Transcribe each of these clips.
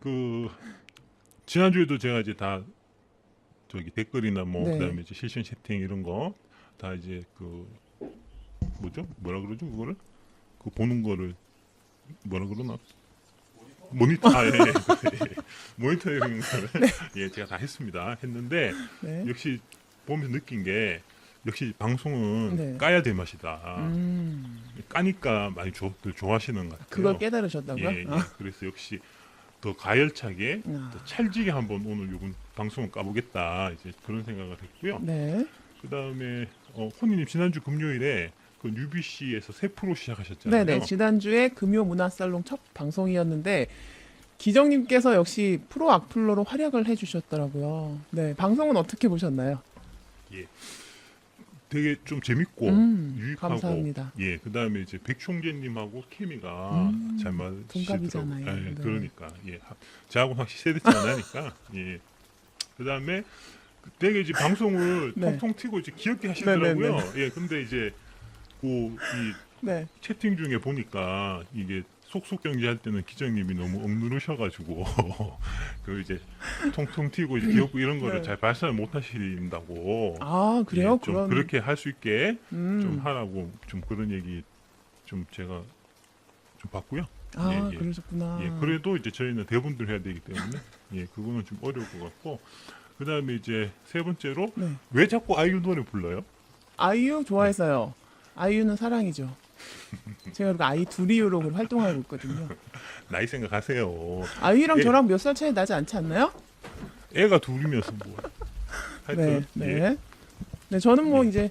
그 지난주에도 제가 이제 다 저기 댓글이나 뭐 네. 그다음에 이제 실시간 채팅 이런 거 다 이제 그 뭐죠? 뭐라 그러죠? 그거를 그 보는 거를 뭐라 그러나? 모니터 예, 예. 모니터링을 예, 제가 다 했습니다. 네. 역시 보면서 느낀 게 역시 방송은 네. 까야 될 맛이다. 까니까 많이 좋아하시는 것 같아요. 그걸 깨달으셨다고요? 예, 예. 그래서 역시 더 가열차게 아. 더 찰지게 한번 오늘 요번 방송을 까보겠다 이제 그런 생각을 했고요. 네. 그 다음에 혼이님 지난주 금요일에 그 UBC에서 새 프로 시작하셨잖아요. 네네. 지난주에 금요 문화살롱 첫 방송이었는데 기정님께서 역시 프로 악플러로 활약을 해주셨더라고요. 네. 방송은 어떻게 보셨나요? 예, 되게 좀 재밌고 유익하고 감사합니다. 예, 그 다음에 이제 백총재님하고 케미가 잘 맞으시더라고요. 동갑이잖아요. 예, 네. 그러니까 예, 저하고 확실히 세대 차이 나니까 예. 그 다음에 되게 이제 방송을 네. 통통 튀고 이제 귀엽게 하시더라고요. 네, 예, 근데 이제 이 네. 채팅 중에 보니까 이게 속속 경기할 때는 기장님이 너무 억누르셔가지고 그 이제 통통 튀고 이제 귀엽고 이런 거를 네. 잘 발산을 못 하신다고. 아, 그래요? 예, 좀 그런 그렇게 할 수 있게 음. 좀 하라고 좀 그런 얘기 좀 제가 좀 봤고요. 아, 예, 예. 그러셨구나. 예, 그래도 이제 저희는 대본들 해야 되기 때문에 예, 그거는 좀 어려울 것 같고 그 다음에 이제 세 번째로 네. 왜 자꾸 아이유 노래 불러요? 아이유 좋아해서요. 아이유는 사랑이죠. 제가 그리고 아이 둘이유로 활동하고 있거든요. 나이 생각하세요. 아이유랑 예. 저랑 몇 살 차이 나지 않지 않나요? 애가 둘이면서 뭐 하여튼 네, 예. 네. 네, 저는 뭐 예. 이제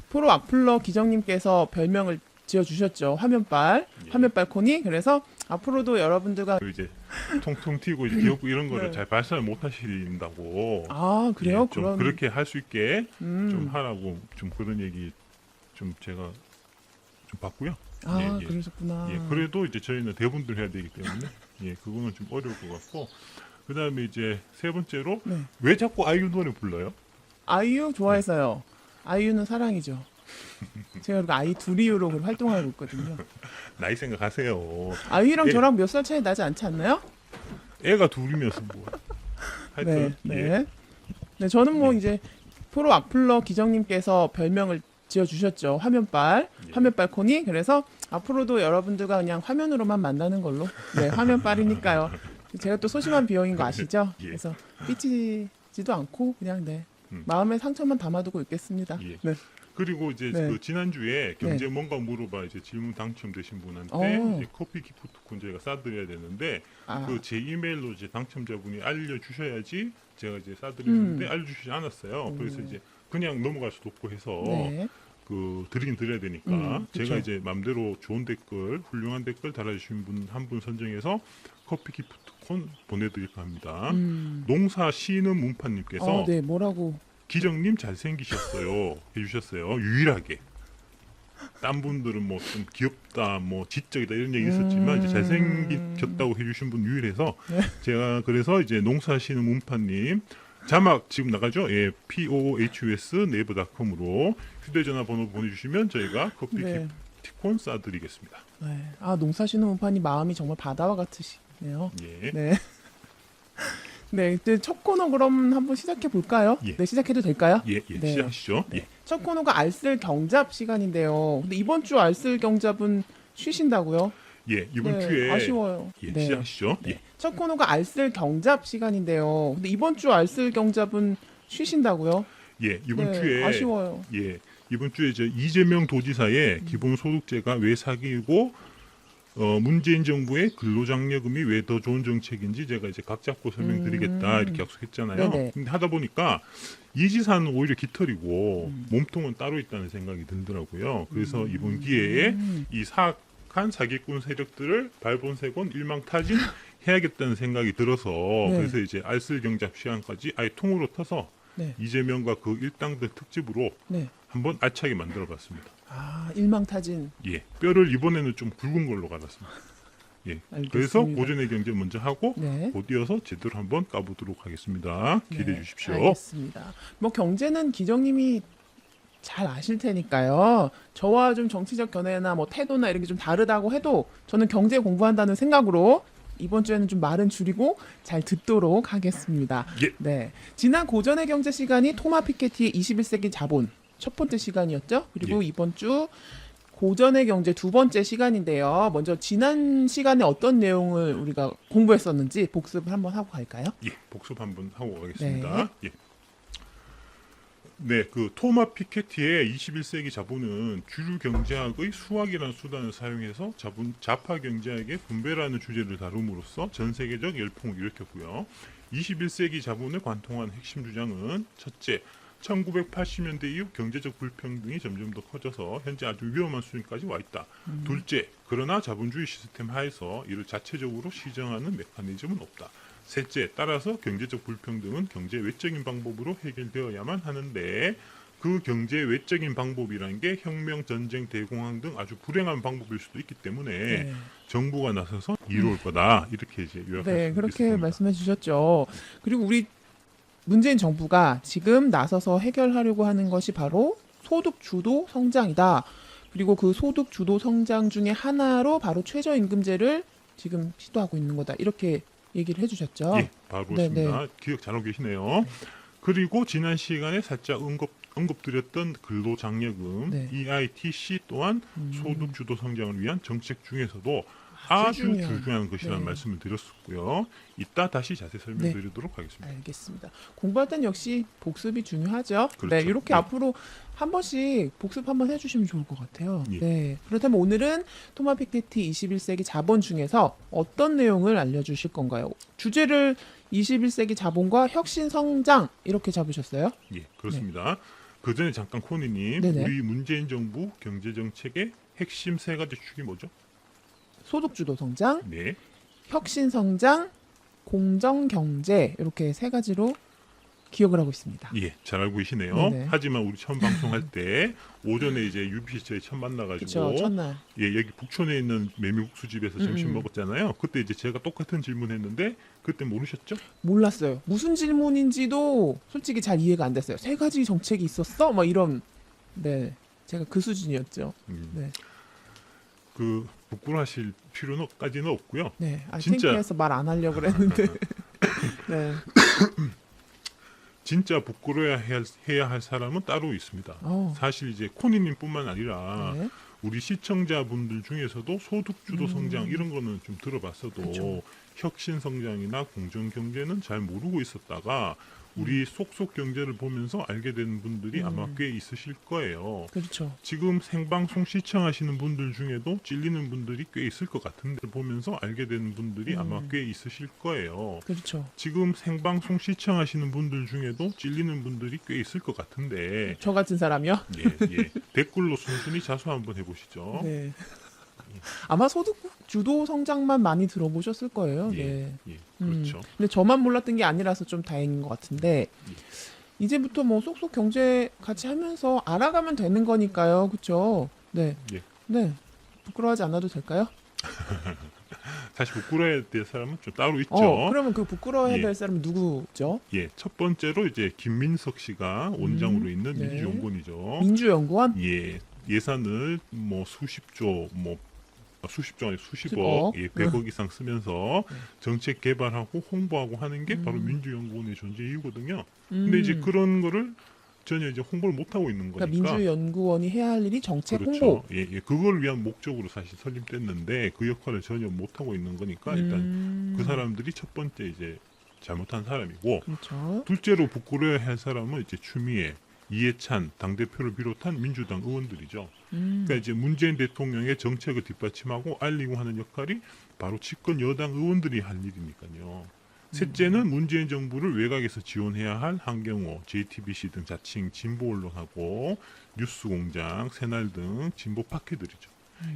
프로 악플러 기정님께서 별명을 지어주셨죠. 화면빨, 예. 화면빨 코니. 그래서 앞으로도 여러분들과 그 이제 통통 튀고 이제 귀엽고 이런 거를 네. 잘 발산을 못 하신다고. 아, 그래요? 예, 좀 그런 그렇게 할 수 있게 음. 좀 하라고 좀 그런 얘기 좀 제가 좀 봤고요. 아, 예, 예. 그러셨구나. 예, 그래도 이제 저희는 대본들 해야 되기 때문에 예, 그거는 좀 어려울 것 같고 그 다음에 이제 세 번째로 네. 왜 자꾸 아이유 노래 불러요? 아이유 좋아해서요. 아이유는 사랑이죠. 제가 그리고 아이 둘이유로 활동하고 있거든요. 나이 생각하세요. 아이유랑 예. 저랑 몇 살 차이 나지 않지 않나요? 애가 둘이면서 뭐 네, 하여튼 네. 예. 네, 저는 뭐 예. 이제 프로 악플러 기정님께서 별명을 지어주셨죠. 화면빨, 예. 화면빨 코니. 그래서 앞으로도 여러분들과 그냥 화면으로만 만나는 걸로. 네, 화면빨이니까요. 제가 또 소심한 비형인 거 아시죠? 예. 그래서 삐치지도 않고 그냥 네 음. 마음에 상처만 담아두고 있겠습니다. 예. 네. 그리고 이제 네. 그 지난주에 경제 뭔가 물어봐 이제 질문 당첨되신 분한테 어. 이제 커피 기프트콘 저희가 싸드려야 되는데 아, 그 제 이메일로 이제 당첨자분이 알려주셔야지 제가 이제 싸드리는데 알려주시지 않았어요. 그래서 이제 그냥 넘어갈 수도 없고 해서 네. 그 드리긴 드려야 되니까 그쵸. 제가 이제 맘대로 좋은 댓글, 훌륭한 댓글 달아주신 분 한 분 선정해서 커피 기프트콘 보내드릴까 합니다. 농사 시는 문파님께서 네, 뭐라고? 기정님 잘생기셨어요 해주셨어요. 유일하게. 딴 분들은 뭐 좀 귀엽다, 뭐 지적이다 이런 얘기 있었지만 이제 잘생기셨다고 해주신 분 유일해서 제가 그래서 이제 농사시는 문파님 자막 지금 나가죠? 예, POHUS 네이버닷컴으로 휴대전화 번호 보내주시면 저희가 커피 네. 기프티콘 싸드리겠습니다. 네. 아, 농사시는 문판이 마음이 정말 바다와 같으시네요. 예, 네. 네, 이제 첫 코너 그럼 한번 시작해 볼까요? 예. 네, 시작해도 될까요? 예, 예, 네. 시작하시죠. 예, 첫 코너가 알쓸 경잡 시간인데요. 근데 이번 주 알쓸 경잡은 쉬신다고요? 예, 이번 네, 주에 아쉬워요. 예, 네. 시작하시죠. 네. 예, 첫 코너가 알쓸 경잡 시간인데요. 근데 이번 주 알쓸 경잡은 쉬신다고요? 예, 이번 네, 주에 아쉬워요. 예, 이번 주에 저 이재명 도지사의 기본소득제가 왜 사기이고 문재인 정부의 근로장려금이 왜 더 좋은 정책인지 제가 이제 각 잡고 설명드리겠다 이렇게 약속했잖아요. 네네. 근데 하다 보니까 이 지사는 오히려 깃털이고 몸통은 따로 있다는 생각이 들더라고요. 그래서 이번 기회에 이 사악한 사기꾼 세력들을 발본색원 일망타진 해야겠다는 생각이 들어서 네. 그래서 이제 알쓸경잡 시간까지 아예 통으로 터서 네. 이재명과 그 일당들 특집으로 네. 한번 알차게 만들어봤습니다. 아, 일망타진. 예, 뼈를 이번에는 좀 굵은 걸로 갈았습니다. 예, 알겠습니다. 그래서 고전의 경제 먼저 하고 네. 곧 이어서 제대로 한번 까보도록 하겠습니다. 기대해 네, 주십시오. 알겠습니다. 뭐 경제는 기정님이 잘 아실 테니까요. 저와 좀 정치적 견해나 뭐 태도나 이런 게 좀 다르다고 해도 저는 경제 공부한다는 생각으로 이번 주에는 좀 말은 줄이고 잘 듣도록 하겠습니다. 예. 네. 지난 고전의 경제 시간이 토마 피케티의 21세기 자본 첫 번째 시간이었죠. 그리고 예. 이번 주 고전의 경제 두 번째 시간인데요. 먼저 지난 시간에 어떤 내용을 우리가 공부했었는지 복습을 한번 하고 갈까요? 예, 복습 한번 하고 가겠습니다. 예. 네, 그 토마 피케티의 21세기 자본은 주류 경제학의 수학이라는 수단을 사용해서 자파 경제학의 분배라는 주제를 다룸으로써 전 세계적 열풍을 일으켰고요. 21세기 자본을 관통한 핵심 주장은 첫째, 1980년대 이후 경제적 불평등이 점점 더 커져서 현재 아주 위험한 수준까지 와 있다. 둘째, 그러나 자본주의 시스템 하에서 이를 자체적으로 시정하는 메커니즘은 없다. 셋째, 따라서 경제적 불평등은 경제 외적인 방법으로 해결되어야만 하는데 그 경제 외적인 방법이라는 게 혁명, 전쟁, 대공황 등 아주 불행한 방법일 수도 있기 때문에 네. 정부가 나서서 이룰 거다. 이렇게 이제 요약할 네, 수 그렇게 있습니다. 말씀해 주셨죠. 그리고 우리 문재인 정부가 지금 나서서 해결하려고 하는 것이 바로 소득 주도 성장이다. 그리고 그 소득 주도 성장 중에 하나로 바로 최저임금제를 지금 시도하고 있는 거다. 이렇게 얘기를 해주셨죠. 예, 바로 네, 그렇습니다. 기억 잘하고 계시네요. 그리고 지난 시간에 살짝 언급드렸던 근로장려금 네. EITC 또한 소득 주도 성장을 위한 정책 중에서도 아주 아주 중요한, 중요한 것이라는 네. 말씀을 드렸었고요. 이따 다시 자세히 설명드리도록 하겠습니다. 알겠습니다. 공부할 땐 역시 복습이 중요하죠. 그렇죠. 네, 이렇게 네. 앞으로 한 번씩 복습 한번 해주시면 좋을 것 같아요. 예. 네, 그렇다면 오늘은 토마 피케티 21세기 자본 중에서 어떤 내용을 알려주실 건가요? 주제를 21세기 자본과 혁신 성장 이렇게 잡으셨어요? 예, 그렇습니다. 그 전에 잠깐 코니님, 네네. 우리 문재인 정부 경제 정책의 핵심 세 가지 축이 뭐죠? 소득 주도 성장, 네, 혁신 성장, 공정 경제 이렇게 세 가지로 기억을 하고 있습니다. 예, 잘 알고 계시네요. 네네. 하지만 우리 처음 방송할 때 오전에 이제 UBC 저희 처음 만나가지고 그렇죠. 첫날. 예, 여기 북촌에 있는 메밀국수 집에서 점심 먹었잖아요. 그때 이제 제가 똑같은 질문했는데 그때 모르셨죠? 몰랐어요. 무슨 질문인지도 솔직히 잘 이해가 안 됐어요. 세 가지 정책이 있었어? 막 이런. 네, 제가 그 수준이었죠. 네, 그 부끄러워하실 필요까지는 없고요. 네. 아, 진짜. 창피해서 말 안 하려고 그랬는데. 네. 진짜 부끄러워해야 할 사람은 따로 있습니다. 어. 사실 이제 코니님뿐만 아니라 네. 우리 시청자분들 중에서도 소득주도 성장 이런 거는 좀 들어봤어도 그쵸. 혁신 성장이나 공정 경제는 잘 모르고 있었다가 우리 속속 경제를 보면서 알게 된 분들이 아마 꽤 있으실 거예요. 그렇죠. 지금 생방송 시청하시는 분들 중에도 찔리는 분들이 꽤 있을 것 같은데 보면서 알게 된 분들이 아마 꽤 있으실 거예요. 그렇죠. 지금 생방송 시청하시는 분들 중에도 찔리는 분들이 꽤 있을 것 같은데 저 같은 사람이요? 예. 댓글로 순순히 자수 한번 해보시죠. 네. 아마 소득 주도 성장만 많이 들어보셨을 거예요. 네. 예, 그렇죠. 근데 저만 몰랐던 게 아니라서 좀 다행인 것 같은데 이제부터 뭐 쏙쏙 경제 같이 하면서 알아가면 되는 거니까요, 그렇죠? 네, 예. 네. 부끄러워하지 않아도 될까요? 사실 부끄러워야 될 사람은 좀 따로 있죠. 그러면 그 부끄러워해야 예. 될 사람은 누구죠? 예, 첫 번째로 이제 김민석 씨가 원장으로 있는 네. 민주연구원이죠. 민주연구원? 예, 예산을 뭐 수십조, 뭐 수십조 아니 수십억, 수십억. 예, 100억 이상 쓰면서 정책 개발하고 홍보하고 하는 게 바로 민주연구원의 존재 이유거든요. 근데 이제 그런 거를 전혀 이제 홍보를 못 하고 있는 거니까. 그러니까 민주연구원이 해야 할 일이 정책 그렇죠. 홍보. 예, 그걸 위한 목적으로 사실 설립됐는데 그 역할을 전혀 못 하고 있는 거니까 일단 그 사람들이 첫 번째 이제 잘못한 사람이고 그렇죠. 둘째로 부끄러워야 할 사람은 이제 추미애, 이해찬 당대표를 비롯한 민주당 의원들이죠. 그러니까 이제 문재인 대통령의 정책을 뒷받침하고 알리고 하는 역할이 바로 집권 여당 의원들이 할 일이니까요. 셋째는 문재인 정부를 외곽에서 지원해야 할 한경호, JTBC 등 자칭 진보 언론하고 뉴스공장, 새날 등 진보 파케들이죠.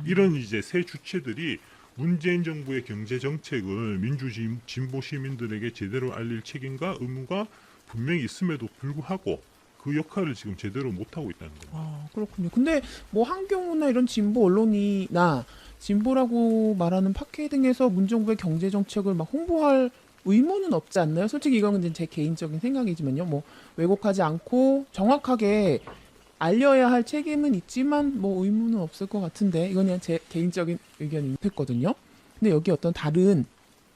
이런 이제 세 주체들이 문재인 정부의 경제 정책을 민주 진보 시민들에게 제대로 알릴 책임과 의무가 분명히 있음에도 불구하고 그 역할을 지금 제대로 못 하고 있다는 겁니다. 아, 그렇군요. 근데 뭐 한경우나 이런 진보 언론이나 진보라고 말하는 파케 등에서 문정부의 경제 정책을 막 홍보할 의무는 없지 않나요? 솔직히 이건 이제 제 개인적인 생각이지만요. 뭐 왜곡하지 않고 정확하게 알려야 할 책임은 있지만 뭐 의무는 없을 것 같은데 이건 그냥 제 개인적인 의견이 됐거든요. 근데 여기 어떤 다른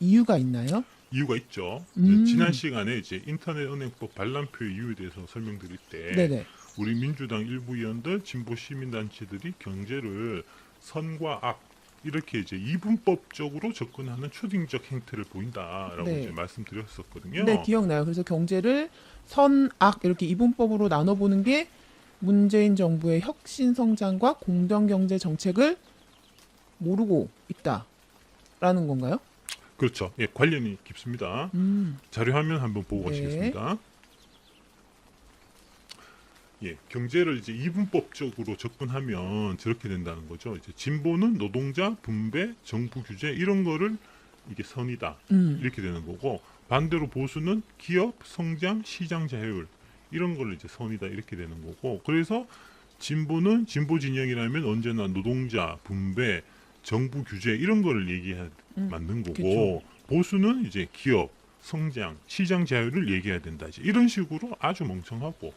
이유가 있나요? 이유가 있죠. 지난 시간에 이제 인터넷 은행법 반란표의 이유에 대해서 설명드릴 때 네네. 우리 민주당 일부 의원들, 진보 시민단체들이 경제를 선과 악 이렇게 이제 이분법적으로 접근하는 초딩적 행태를 보인다라고 네. 이제 말씀드렸었거든요. 네, 기억나요. 그래서 경제를 선, 악 이렇게 이분법으로 나눠보는 게 문재인 정부의 혁신 성장과 공정 경제 정책을 모르고 있다라는 건가요? 그렇죠. 예, 관련이 깊습니다. 자료 화면 한번 보고 네. 가시겠습니다. 예, 경제를 이제 이분법적으로 접근하면 저렇게 된다는 거죠. 이제 진보는 노동자, 분배, 정부 규제 이런 거를 이게 선이다. 이렇게 되는 거고 반대로 보수는 기업, 성장, 시장 자율 이런 걸 이제 선이다 이렇게 되는 거고 그래서 진보는 진보 진영이라면 언제나 노동자, 분배, 정부 규제 이런 거를 얘기해야 맞는 거고 보수는 이제 기업, 성장, 시장 자유를 얘기해야 된다. 이제 이런 식으로 아주 멍청하고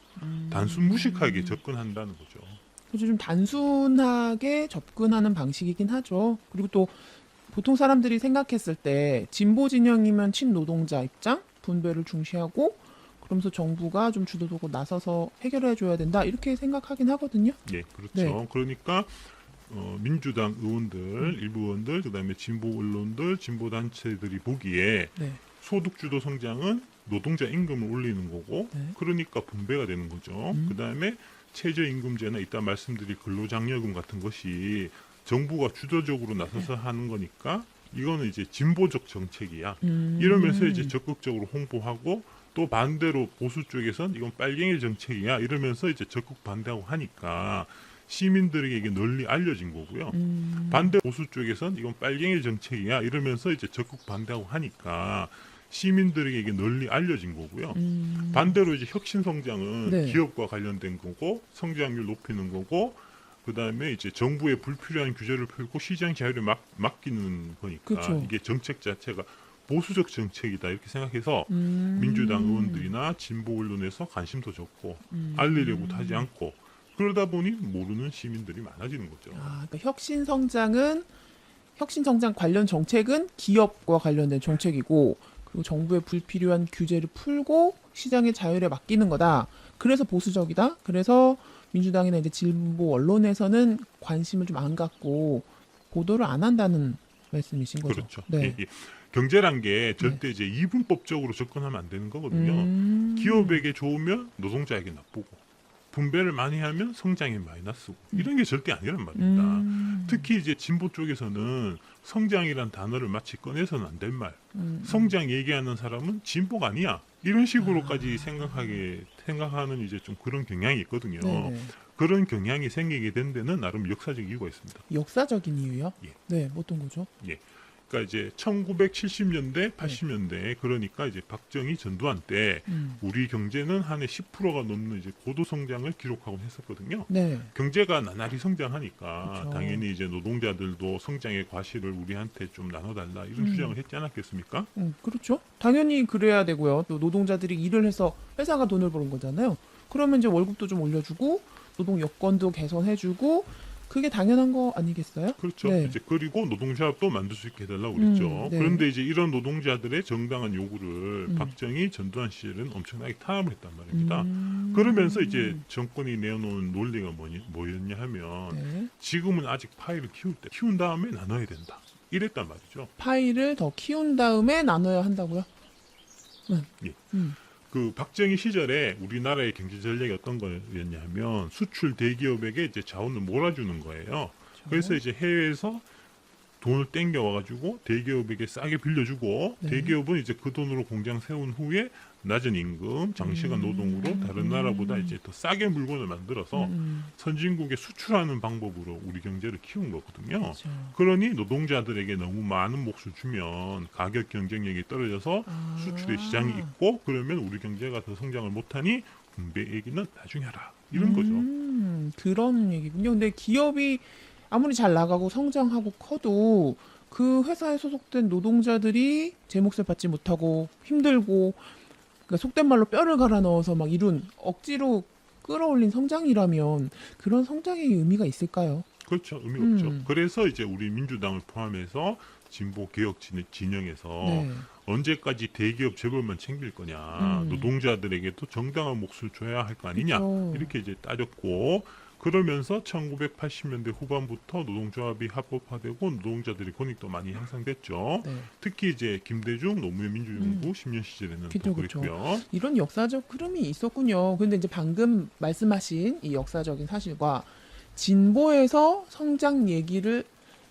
단순 무식하게 접근한다는 거죠. 그래서 좀 단순하게 접근하는 방식이긴 하죠. 그리고 또 보통 사람들이 생각했을 때 진보 진영이면 친노동자 입장, 분배를 중시하고 그러면서 정부가 좀 주도적으로 나서서 해결해 줘야 된다 이렇게 생각하긴 하거든요. 예, 그렇죠. 네. 그러니까 민주당 의원들, 일부 의원들, 그다음에 진보 언론들, 진보 단체들이 보기에 네. 소득주도 성장은 노동자 임금을 올리는 거고 네. 그러니까 분배가 되는 거죠. 그다음에 최저임금제나 이따 말씀드릴 근로장려금 같은 것이 정부가 주도적으로 나서서 하는 거니까 이거는 이제 진보적 정책이야. 이러면서 이제 적극적으로 홍보하고 또 반대로 보수 쪽에선 이건 빨갱이 정책이야. 이러면서 이제 적극 반대하고 하니까 시민들에게 이게 널리 알려진 거고요. 반대 보수 쪽에선 이건 빨갱이 정책이야. 이러면서 이제 적극 반대하고 하니까 시민들에게 이게 널리 알려진 거고요. 반대로 이제 혁신 성장은 네. 기업과 관련된 거고 성장률 높이는 거고 그다음에 이제 정부의 불필요한 규제를 풀고 시장 자유를 맡기는 거니까 그쵸. 이게 정책 자체가 보수적 정책이다 이렇게 생각해서 민주당 의원들이나 진보 언론에서 관심도 적고 알리려고도 하지 않고 그러다 보니 모르는 시민들이 많아지는 거죠. 아, 그러니까 혁신 성장 관련 정책은 기업과 관련된 정책이고 그리고 정부의 불필요한 규제를 풀고 시장의 자율에 맡기는 거다. 그래서 보수적이다. 그래서 민주당이나 이제 진보 언론에서는 관심을 좀 안 갖고 보도를 안 한다는 말씀이신 거죠. 그렇죠. 네. 예. 경제란 게 절대 이제 이분법적으로 접근하면 안 되는 거거든요. 기업에게 좋으면 노동자에게 나쁘고 분배를 많이 하면 성장에 마이너스고 이런 게 절대 아니란 말입니다. 특히 이제 진보 쪽에서는 성장이란 단어를 마치 꺼내서는 안 될 말. 성장 얘기하는 사람은 진보가 아니야. 이런 식으로까지 생각하는 이제 좀 그런 경향이 있거든요. 네네. 그런 경향이 생기게 된 데는 나름 역사적 이유가 있습니다. 역사적인 이유요? 예. 네, 어떤 거죠? 예. 그러니까 이제 1970년대, 80년대 그러니까 이제 박정희 전두환 때 우리 경제는 한 해 10%가 넘는 이제 고도 성장을 기록하곤 했었거든요. 네. 경제가 나날이 성장하니까 그쵸. 당연히 이제 노동자들도 성장의 과실을 우리한테 좀 나눠달라 이런 주장을 했지 않았겠습니까? 그렇죠. 당연히 그래야 되고요. 또 노동자들이 일을 해서 회사가 돈을 버는 거잖아요. 그러면 이제 월급도 좀 올려주고 노동 여건도 개선해주고 그게 당연한 거 아니겠어요? 그렇죠. 네. 이제 그리고 노동조합도 만들 수 있게 해달라고 그랬죠. 네. 그런데 이제 이런 노동자들의 정당한 요구를 박정희, 전두환 시절은 엄청나게 탄압을 했단 말입니다. 그러면서 이제 정권이 내어놓은 논리가 뭐였냐 하면 네. 지금은 아직 파이를 키운 다음에 나눠야 된다. 이랬단 말이죠. 파이를 더 키운 다음에 나눠야 한다고요? 예. 그 박정희 시절에 우리나라의 경제 전략이 어떤 거였냐면 수출 대기업에게 이제 자원을 몰아주는 거예요. 그래서 이제 해외에서 돈을 땡겨 와가지고 대기업에게 싸게 빌려주고 네. 대기업은 이제 그 돈으로 공장 세운 후에 낮은 임금, 장시간 노동으로 다른 나라보다 이제 더 싸게 물건을 만들어서 선진국에 수출하는 방법으로 우리 경제를 키운 거거든요. 그렇죠. 그러니 노동자들에게 너무 많은 몫을 주면 가격 경쟁력이 떨어져서 수출의 시장이 있고 그러면 우리 경제가 더 성장을 못하니 분배 얘기는 나중에 하라. 이런 거죠. 그런 얘기군요. 근데 기업이 아무리 잘 나가고 성장하고 커도 그 회사에 소속된 노동자들이 제 몫을 받지 못하고 힘들고 그러니까 속된 말로 뼈를 갈아 넣어서 막 이룬 억지로 끌어올린 성장이라면 그런 성장의 의미가 있을까요? 그렇죠. 의미가 없죠. 그래서 이제 우리 민주당을 포함해서 진보 개혁 진영에서 네. 언제까지 대기업 재벌만 챙길 거냐, 노동자들에게도 정당한 몫을 줘야 할 거 아니냐, 그쵸. 이렇게 이제 따졌고, 그러면서 1980년대 후반부터 노동조합이 합법화되고 노동자들의 권익도 많이 향상됐죠. 네. 특히 이제 김대중 노무현 민주정부 10년 시절에는 그쵸, 더 그쵸. 그랬고요. 이런 역사적 흐름이 있었군요. 근데 이제 방금 말씀하신 이 역사적인 사실과 진보에서 성장 얘기를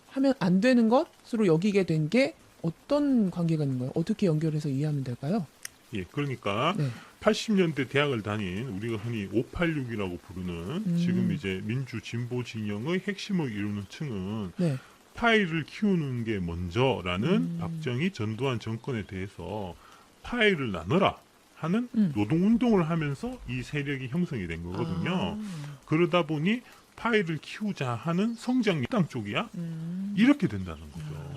하면 안 되는 것으로 여기게 된 게 어떤 관계가 있는 거예요? 어떻게 연결해서 이해하면 될까요? 예, 그러니까 네. 80년대 대학을 다닌 우리가 흔히 586이라고 부르는 지금 이제 민주 진보 진영의 핵심을 이루는 층은 네. 파이를 키우는 게 먼저라는 박정희 전두환 정권에 대해서 파이를 나눠라 하는 노동운동을 하면서 이 세력이 형성이 된 거거든요. 그러다 보니 파이를 키우자 하는 성장당 쪽이야? 이렇게 된다는 거죠.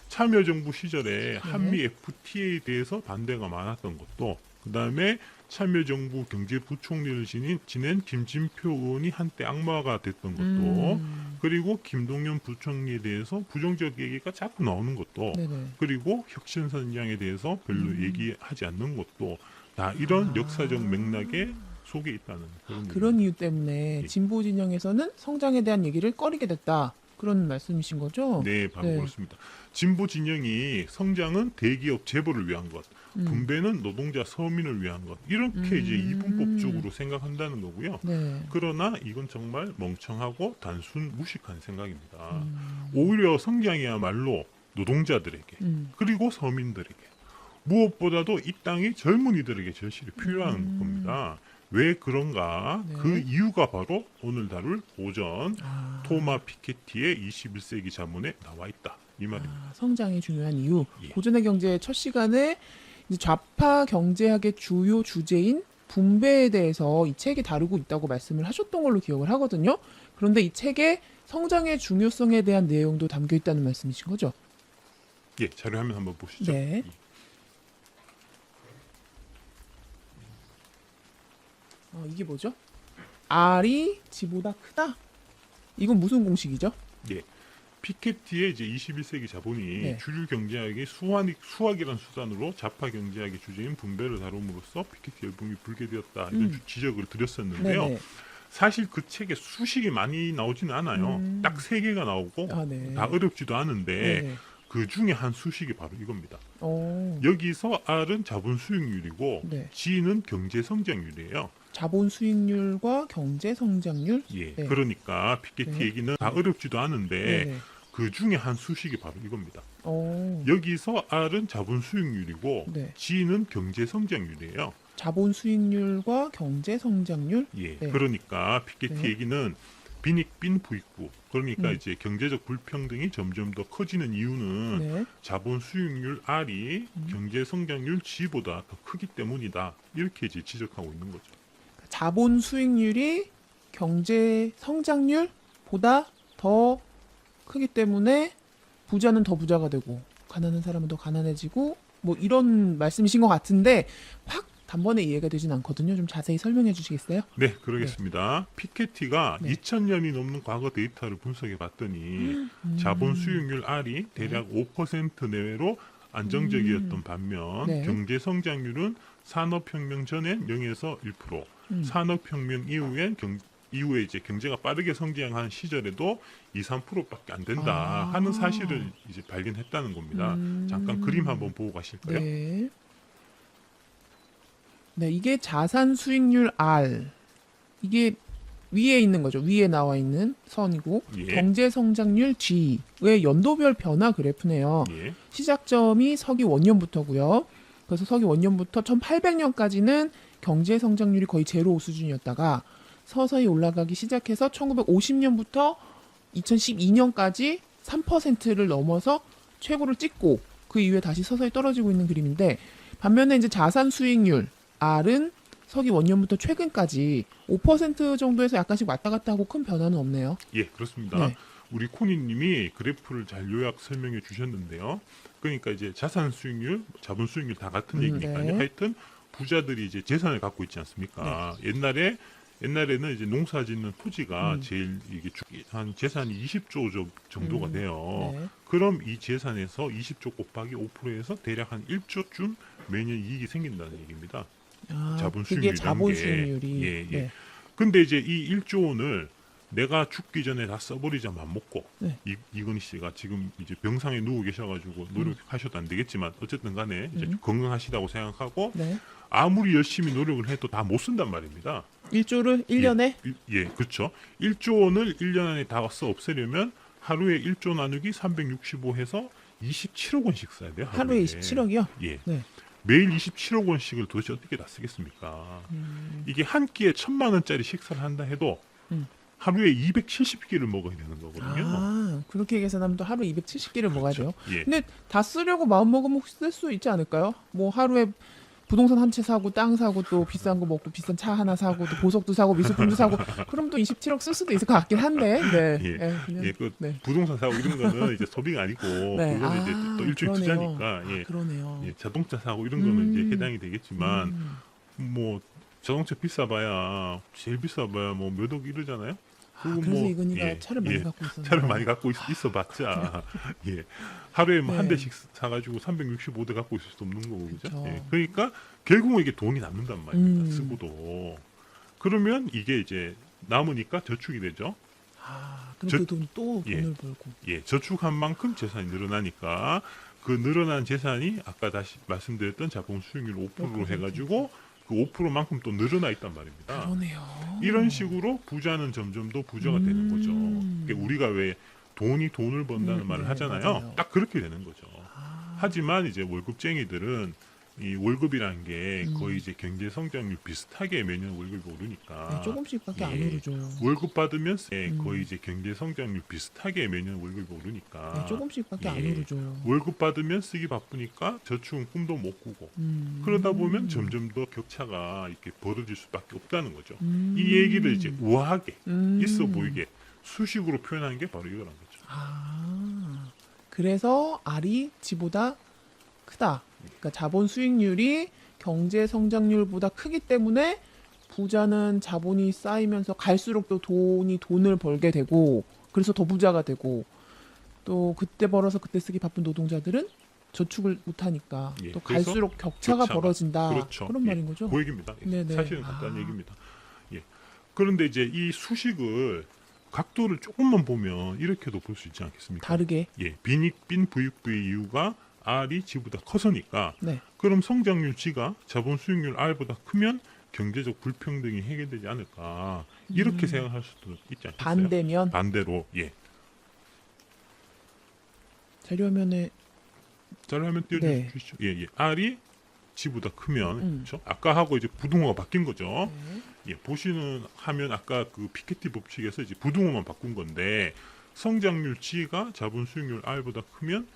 참여정부 시절에 한미 FTA에 대해서 반대가 많았던 것도, 그 다음에 참여정부 경제부총리를 지낸 김진표 의원이 한때 악마가 됐던 것도, 그리고 김동연 부총리에 대해서 부정적 얘기가 자꾸 나오는 것도, 네네. 그리고 혁신선양에 대해서 별로 얘기하지 않는 것도 다 이런 역사적 맥락에 속에 있다는 그런 그런 이유 때문에 예. 진보 진영에서는 성장에 대한 얘기를 꺼리게 됐다. 그런 말씀이신 거죠? 네, 바로 네. 그렇습니다. 진보 진영이 성장은 대기업 재벌을 위한 것, 분배는 노동자 서민을 위한 것, 이렇게 이제 이분법적으로 생각한다는 거고요. 네. 그러나 이건 정말 멍청하고 단순 무식한 생각입니다. 오히려 성장이야말로 노동자들에게 그리고 서민들에게 무엇보다도 이 땅의 젊은이들에게 절실히 필요한 겁니다. 왜 그런가? 네. 그 이유가 바로 오늘 다룰 오전 아, 토마 피케티의 21세기 자문에 나와 있다. 이 말입니다. 성장이 중요한 이유. 예. 고전의 경제 첫 시간에 이제 좌파 경제학의 주요 주제인 분배에 대해서 이 책이 다루고 있다고 말씀을 하셨던 걸로 기억을 하거든요. 그런데 이 책에 성장의 중요성에 대한 내용도 담겨 있다는 말씀이신 거죠? 예, 자료 화면 한번 보시죠. 네. 이게 뭐죠? R이 G보다 크다? 이건 무슨 공식이죠? 예. 피케티의 이제 21세기 자본이 네. 주류 경제학의 수학이란 수단으로 좌파 경제학의 주제인 분배를 다룸으로써 피케티 열풍이 불게 되었다. 이런 지적을 드렸었는데요. 네네. 사실 그 책에 수식이 많이 나오지는 않아요. 딱 3개가 나오고 아, 네. 다 어렵지도 않은데 네네. 그 중에 한 수식이 바로 이겁니다. 어, 여기서 R은 자본 수익률이고 네. G는 경제 성장률이에요. 자본 수익률과 경제 성장률? 예. 네. 그러니까 피케티 네. 얘기는 다 어렵지도 않은데 네네. 그 중에 한 수식이 바로 이겁니다. 어, 여기서 R은 자본 수익률이고 네. G는 경제 성장률이에요. 자본 수익률과 경제 성장률? 예. 네. 그러니까 피케티 네. 얘기는 빈익빈 부익부. 그러니까 이제 경제적 불평등이 점점 더 커지는 이유는 네. 자본 수익률 R이 경제 성장률 G보다 더 크기 때문이다. 이렇게 이제 지적하고 있는 거죠. 자본 수익률이 경제 성장률보다 더 크기 때문에 부자는 더 부자가 되고 가난한 사람은 더 가난해지고 뭐 이런 말씀이신 것 같은데 확 단번에 이해가 되진 않거든요. 좀 자세히 설명해 주시겠어요? 네, 그러겠습니다. 피케티가 네. 2000년이 넘는 과거 데이터를 분석해 봤더니 자본 수익률 R이 대략 5% 내외로 안정적이었던 반면 네. 경제 성장률은 산업혁명 전엔 0에서 1%, 산업혁명 이후에 이제 경제가 빠르게 성장한 시절에도 2~3%밖에 안 된다 하는 사실을 이제 발견했다는 겁니다. 잠깐 그림 한번 보고 가실까요? 네. 네, 이게 자산 수익률 R. 이게 위에 있는 거죠. 위에 나와 있는 선이고 예. 경제 성장률 G의 연도별 변화 그래프네요. 예. 시작점이 서기 원년부터고요. 그래서 서기 원년부터 1800년까지는 경제 성장률이 거의 제로 수준이었다가 서서히 올라가기 시작해서 1950년부터 2012년까지 3%를 넘어서 최고를 찍고 그 이후에 다시 서서히 떨어지고 있는 그림인데 반면에 이제 자산 수익률 R은 서기 원년부터 최근까지 5% 정도에서 약간씩 왔다 갔다 하고 큰 변화는 없네요. 예, 그렇습니다. 네. 우리 코니님이 그래프를 잘 요약 설명해 주셨는데요. 그러니까 이제 자산 수익률, 자본 수익률 다 같은 얘기니까요. 네. 하여튼 부자들이 이제 재산을 갖고 있지 않습니까? 옛날에 옛날에는 이제 농사짓는 토지가 음. 제일 이게 한 재산이 20조 정도가 음. 돼요. 네. 그럼 이 재산에서 20조 곱하기 5%에서 대략 한 1조쯤 매년 이익이 생긴다는 얘기입니다. 자본 그게 수익률이라는 자본 게. 수익률이. 예, 예. 네. 근데 이제 이 1조 원을 내가 죽기 전에 다 써버리자 맘 먹고 네. 이건희 씨가 지금 이제 병상에 누워 계셔가지고 노력하셔도 안 되겠지만 어쨌든 간에 이제 건강하시다고 생각하고 네. 아무리 열심히 노력을 해도 다 못 쓴단 말입니다. 1조를 1년에 예, 그렇죠. 1조 원을 1년 안에 다 써 없애려면 하루에 1조 나누기 365 해서 27억 원씩 써야 돼요. 하루에 27억이요? 예. 네. 매일 27억 원씩을 도대체 어떻게 다 쓰겠습니까? 이게 한 끼에 1,000만 원짜리 식사를 한다 해도 음. 하루에 270끼를 먹어야 되는 거거든요. 그렇게 계산하면 또 하루 270끼를 먹어야 돼요. 예. 근데 다 쓰려고 마음 먹으면 쓸 수 있지 않을까요? 뭐 하루에 부동산 한 채 사고 땅 사고 또 비싼 거 먹고 비싼 차 하나 사고 또 보석도 사고 미술품도 사고 그럼 또 27억 쓸 수도 있을 것 같긴 한데. 네. 예. 그냥, 예, 그 네. 부동산 사고 이런 거는 이제 소비가 아니고 네. 그거는 이제 또 일종의 그러네요. 투자니까 예. 그러네요. 예, 자동차 사고 이런 거는 이제 음. 해당이 되겠지만 음. 뭐 자동차 비싸봐야 제일 비싸봐야 뭐 몇 억 이러잖아요. 그리고 그래서 뭐, 이건희가 예, 차를 많이 예, 갖고 있었나 차를 많이 갖고 있어봤자 예, 하루에 뭐 한 네. 대씩 사가지고 365대 갖고 있을 수도 없는 거고 그죠? 그쵸. 예, 그러니까 결국은 이게 돈이 남는단 말입니다. 음. 쓰고도 그러면 이게 이제 남으니까 저축이 되죠. 그럼 저- 그 돈 또 예. 돈을 벌고. 예, 저축한 만큼 재산이 늘어나니까 그 늘어난 재산이 아까 다시 말씀드렸던 자본 수익률 5%로 5%. 해가지고 그 5%만큼 또 늘어나 있단 말입니다. 그러네요. 이런 식으로 부자는 점점 더 부자가 되는 거죠. 그러니까 우리가 왜 돈이 돈을 번다는 말을 네, 하잖아요. 맞아요. 딱 그렇게 되는 거죠. 아. 하지만 이제 월급쟁이들은 이 월급이라는 게 음. 거의 이제 경제 성장률 비슷하게 매년 월급이 오르니까 네, 조금씩밖에 안 예. 오르죠. 월급 받으면 음. 거의 이제 경제 성장률 비슷하게 매년 월급이 오르니까 네, 조금씩밖에 안 예. 오르죠. 월급 받으면 쓰기 바쁘니까 저축은 꿈도 못 꾸고 음. 그러다 보면 점점 더 격차가 이렇게 벌어질 수밖에 없다는 거죠. 음. 이 얘기를 이제 우아하게 음. 있어 보이게 수식으로 표현한 게 바로 이거란 거죠. 그래서 R이 G보다 크다. 그러니까 자본 수익률이 경제 성장률보다 크기 때문에 부자는 자본이 쌓이면서 갈수록 또 돈을 벌게 되고 그래서 더 부자가 되고 또 그때 벌어서 그때 쓰기 바쁜 노동자들은 저축을 못하니까 예, 또 그래서 갈수록 격차가 벌어진다. 그렇죠. 그런 예, 말인 거죠. 그 얘기입니다. 예, 네네. 사실은 간단한 아. 얘기입니다. 예. 그런데 이제 이 수식을 각도를 조금만 보면 이렇게도 볼 수 있지 않겠습니까? 다르게. 예, 빈익빈 부익부의 이유가 R이 G보다 커서니까 네. 그럼 성장률 G가 자본 수익률 R보다 크면 경제적 불평등이 해결되지 않을까 이렇게 생각할 수도 있지 않겠어요? 반대면 반대로 예. 자료화면에 자료화면 네. 띄워주시죠. 예, 예. R이 G보다 크면 음. 그렇죠? 아까 하고 이제 부등호가 바뀐 거죠. 네. 예, 보시는 하면 아까 그 피케티 법칙에서 이제 부등호만 바꾼 건데 성장률 G가 자본 수익률 R보다 크면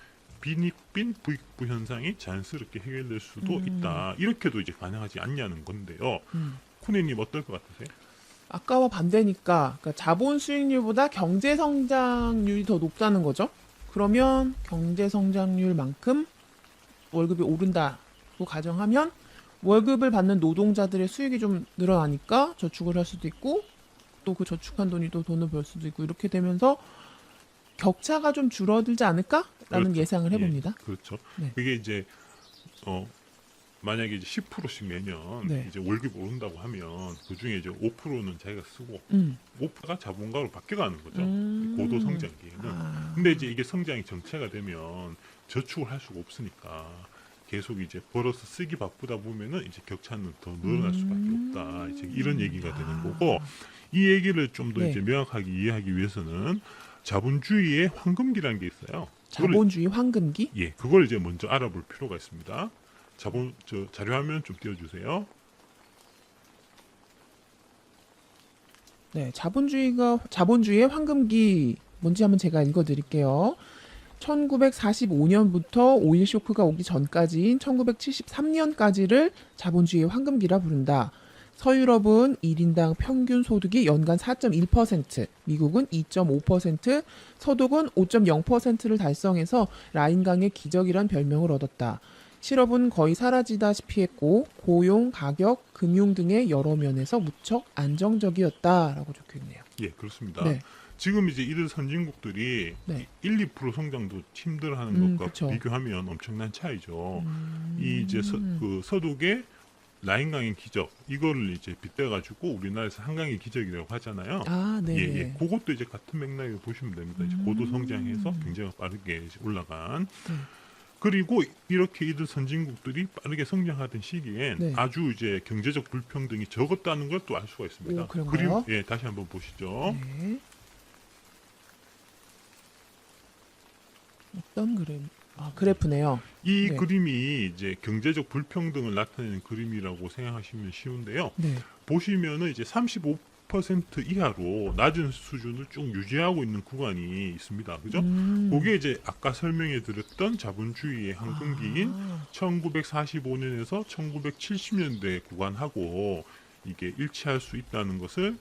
빈익빈 부익부 현상이 자연스럽게 해결될 수도 있다. 이렇게도 이제 가능하지 않냐는 건데요. 코네님 어떨 것 같으세요? 아까와 반대니까 그러니까 자본 수익률보다 경제 성장률이 더 높다는 거죠. 그러면 경제 성장률만큼 월급이 오른다고 가정하면 월급을 받는 노동자들의 수익이 좀 늘어나니까 저축을 할 수도 있고 또 그 저축한 돈이 또 돈을 벌 수도 있고 이렇게 되면서 격차가 좀 줄어들지 않을까라는 그렇죠. 예상을 해봅니다. 예, 그렇죠. 네. 그게 이제 만약에 이제 10%씩 매년 네. 이제 월급이 오른다고 하면 그 중에 이제 5%는 자기가 쓰고 음. 5%가 자본가로 바뀌어가는 거죠. 음. 고도 성장기에는. 아. 근데 이제 이게 성장이 정체가 되면 저축을 할 수가 없으니까 계속 이제 벌어서 쓰기 바쁘다 보면은 이제 격차는 더 늘어날 수밖에 없다. 이제 이런 얘기가 되는 거고 이 얘기를 좀 더 네. 이제 명확하게 이해하기 위해서는 자본주의의 황금기라는 게 있어요. 그걸 자본주의 황금기? 예, 그걸 이제 먼저 알아볼 필요가 있습니다. 자료화면 좀 띄워주세요. 네, 자본주의의 황금기 뭔지 한번 제가 읽어드릴게요. 1945년부터 오일 쇼크가 오기 전까지인 1973년까지를 자본주의의 황금기라 부른다. 서유럽은 1인당 평균 소득이 연간 4.1%, 미국은 2.5%, 서독은 5.0%를 달성해서 라인강의 기적이란 별명을 얻었다. 실업은 거의 사라지다시피 했고 고용, 가격, 금융 등의 여러 면에서 무척 안정적이었다라고 적혀있네요. 예, 그렇습니다. 네. 지금 이제 이들 선진국들이 네. 1~2% 성장도 힘들어하는 것과 그쵸. 비교하면 엄청난 차이죠. 이 이제 서독의 라인강의 기적 이거를 이제 빗대가지고 우리나라에서 한강의 기적이라고 하잖아요. 아, 네. 예, 예. 그것도 이제 같은 맥락으로 보시면 됩니다. 이제 고도 성장해서 굉장히 빠르게 이제 올라간. 그리고 이렇게 이들 선진국들이 빠르게 성장하던 시기엔 네. 아주 이제 경제적 불평등이 적었다는 걸 또 알 수가 있습니다. 오, 그런가요? 그리고 예, 다시 한번 보시죠. 네. 어떤 그램? 아, 그래프네요. 이 네. 그림이 이제 경제적 불평등을 나타내는 그림이라고 생각하시면 쉬운데요. 네. 보시면은 이제 35% 이하로 낮은 수준을 쭉 유지하고 있는 구간이 있습니다. 그죠? 그게 이제 아까 설명해 드렸던 자본주의의 황금기인 1945년에서 1970년대 구간하고 이게 일치할 수 있다는 것을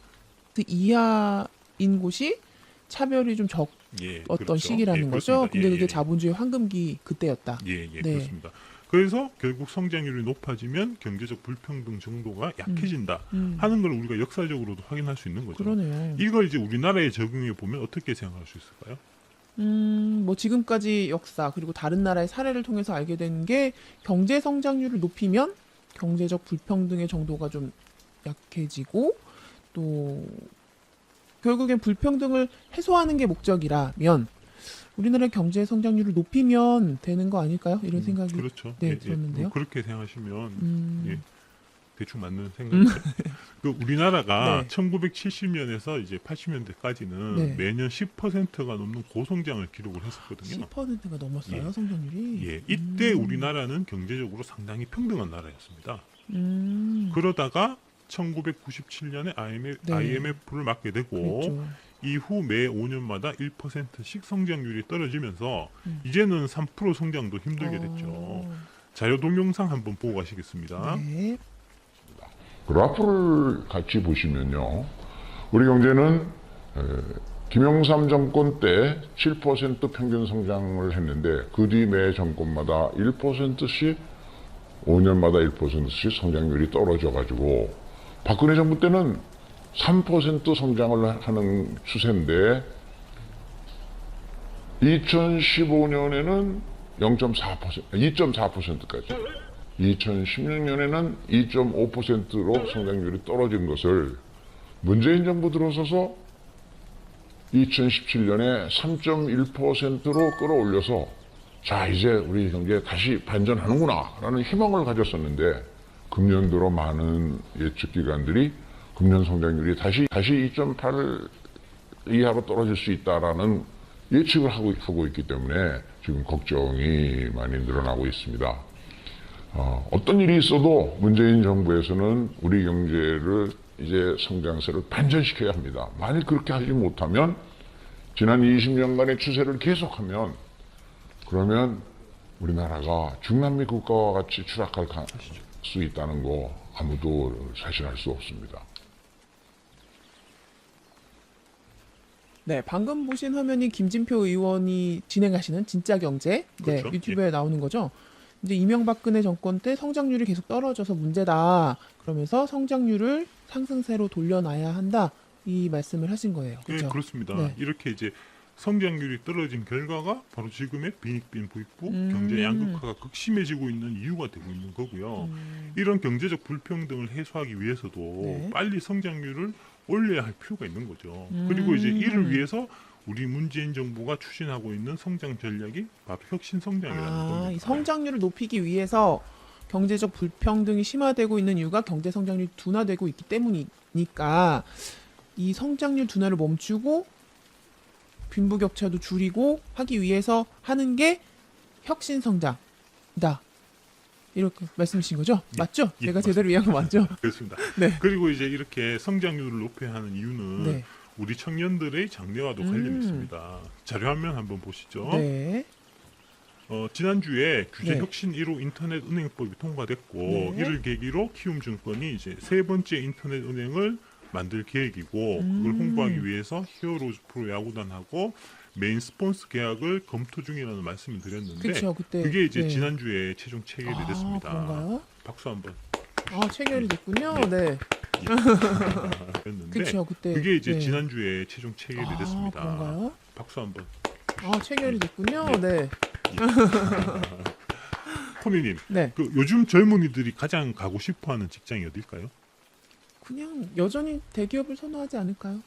그 이하인 곳이 차별이 좀 적 예, 어떤 그렇죠. 시기라는 예, 거죠. 그렇습니다. 근데 예, 그게 예. 자본주의 황금기 그때였다. 예, 예, 네. 그렇습니다. 그래서 결국 성장률이 높아지면 경제적 불평등 정도가 약해진다 하는 걸 우리가 역사적으로도 확인할 수 있는 거죠. 그러네요. 이걸 이제 우리나라에 적용해 보면 어떻게 생각할 수 있을까요? 뭐 지금까지 역사 그리고 다른 나라의 사례를 통해서 알게 된 게 경제 성장률을 높이면 경제적 불평등의 정도가 좀 약해지고 또 결국엔 불평등을 해소하는 게 목적이라면 우리나라의 경제 성장률을 높이면 되는 거 아닐까요? 이런 생각이 그렇죠. 네, 들었는데요. 뭐 그렇게 생각하시면 음, 예, 대충 맞는 생각이죠. 그 우리나라가 네. 1970년에서 이제 80년대까지는 네. 매년 10%가 넘는 고성장을 기록을 했었거든요. 10%가 넘었어요, 예. 성장률이. 예, 이때 우리나라는 경제적으로 상당히 평등한 나라였습니다. 그러다가 1997년에 네. IMF를 맞게 되고 그랬죠. 이후 매 5년마다 1%씩 성장률이 떨어지면서 이제는 3% 성장도 힘들게 됐죠. 자료 동영상 한번 보고 가시겠습니다. 네. 그래프를 같이 보시면요. 우리 경제는 김영삼 정권 때 7% 평균 성장을 했는데 그 뒤 매 정권마다 1%씩 5년마다 1%씩 성장률이 떨어져 가지고 박근혜 정부 때는 3% 성장을 하는 추세인데 2015년에는 2.4%까지 2016년에는 2.5%로 성장률이 떨어진 것을 문재인 정부 들어서서 2017년에 3.1%로 끌어올려서 자 이제 우리 경제 다시 반전하는구나 라는 희망을 가졌었는데 금년 들어 많은 예측기관들이 금년 성장률이 다시 2.8 이하로 떨어질 수 있다라는 예측을 하고 있기 때문에 지금 걱정이 많이 늘어나고 있습니다. 어떤 일이 있어도 문재인 정부에서는 우리 경제를 이제 성장세를 반전시켜야 합니다. 만일 그렇게 하지 못하면 지난 20년간의 추세를 계속하면 그러면 우리나라가 중남미 국가와 같이 추락할 수 있다는 거 아무도 자신할 수 없습니다. 네, 방금 보신 화면이 김진표 의원이 진행하시는 진짜 경제 네, 그렇죠. 유튜브에 나오는 거죠. 이제 이명박근혜 정권 때 성장률이 계속 떨어져서 문제다. 그러면서 성장률을 상승세로 돌려놔야 한다. 이 말씀을 하신 거예요. 예, 그렇죠? 그렇습니다. 네. 이렇게 이제 성장률이 떨어진 결과가 바로 지금의 빈익빈 부익부 경제 양극화가 극심해지고 있는 이유가 되고 있는 거고요. 이런 경제적 불평등을 해소하기 위해서도 네. 빨리 성장률을 올려야 할 필요가 있는 거죠. 그리고 이제 이를 위해서 우리 문재인 정부가 추진하고 있는 성장 전략이 바로 혁신 성장이라는 겁니다. 이 성장률을 높이기 위해서 경제적 불평등이 심화되고 있는 이유가 경제 성장률이 둔화되고 있기 때문이니까 이 성장률 둔화를 멈추고 빈부격차도 줄이고 하기 위해서 하는 게 혁신 성장이다. 이렇게 말씀이신 거죠? 예, 맞죠? 예, 제가 제대로 이해한 거 맞죠? 그렇습니다. 네. 그리고 이제 이렇게 성장률을 높여야 하는 이유는 네. 우리 청년들의 장래와도 관련이 있습니다. 자료 화면 한번 보시죠. 네. 지난주에 규제 네. 혁신 1호 인터넷 은행법이 통과됐고 네. 이를 계기로 키움증권이 이제 세 번째 인터넷 은행을 만들 계획이고 그걸 홍보하기 위해서 히어로즈 프로 야구단하고 메인 스폰서 계약을 검토 중이라는 말씀을 드렸는데 그렇죠. 그때 그게 이제 네. 지난주에 최종 체결이 아, 됐습니다. 그런가요? 박수 한번 체결이 됐군요. 네. 했는데 그렇죠. 그때 그게 이제 네. 지난주에 최종 체결이 됐습니다. 그런가요? 박수 한번. 체결이 됐군요. 네. 코니님, 네. 그 요즘 젊은이들이 가장 가고 싶어하는 직장이 어딜까요? 그냥 여전히 대기업을 선호하지 않을까요?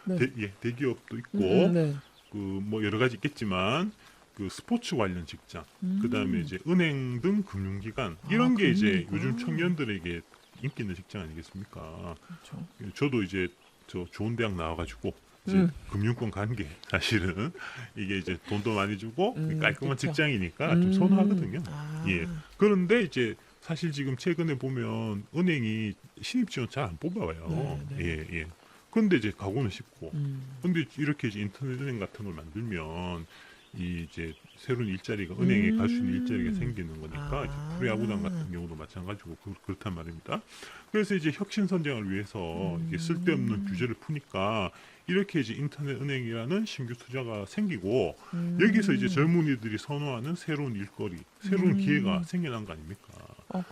네. 대기업도 있고 네. 그 뭐 여러 가지 있겠지만 그 스포츠 관련 직장, 그다음에 이제 은행 등 금융기관 이런 게 이제 금융기관. 요즘 청년들에게 인기 있는 직장 아니겠습니까? 그렇죠. 저도 이제 저 좋은 대학 나와가지고 이제 금융권 간 게 사실은 이게 이제 돈도 많이 주고 깔끔한 그쵸. 직장이니까 좀 선호하거든요. 아. 예. 그런데 이제 사실 지금 최근에 보면 은행이 신입 지원 잘 안 뽑아와요. 네, 예, 예. 근데 이제 가고는 싶고. 음. 근데 이렇게 이제 인터넷 은행 같은 걸 만들면 이 이제 새로운 일자리가 은행에 갈 수 있는 일자리가 생기는 거니까 이제 프로야구단 같은 경우도 마찬가지고 그렇단 말입니다. 그래서 이제 혁신 선정을 위해서 이게 쓸데없는 규제를 푸니까 이렇게 이제 인터넷 은행이라는 신규 투자가 생기고 여기서 이제 젊은이들이 선호하는 새로운 일거리, 새로운 기회가 생겨난 거 아닙니까?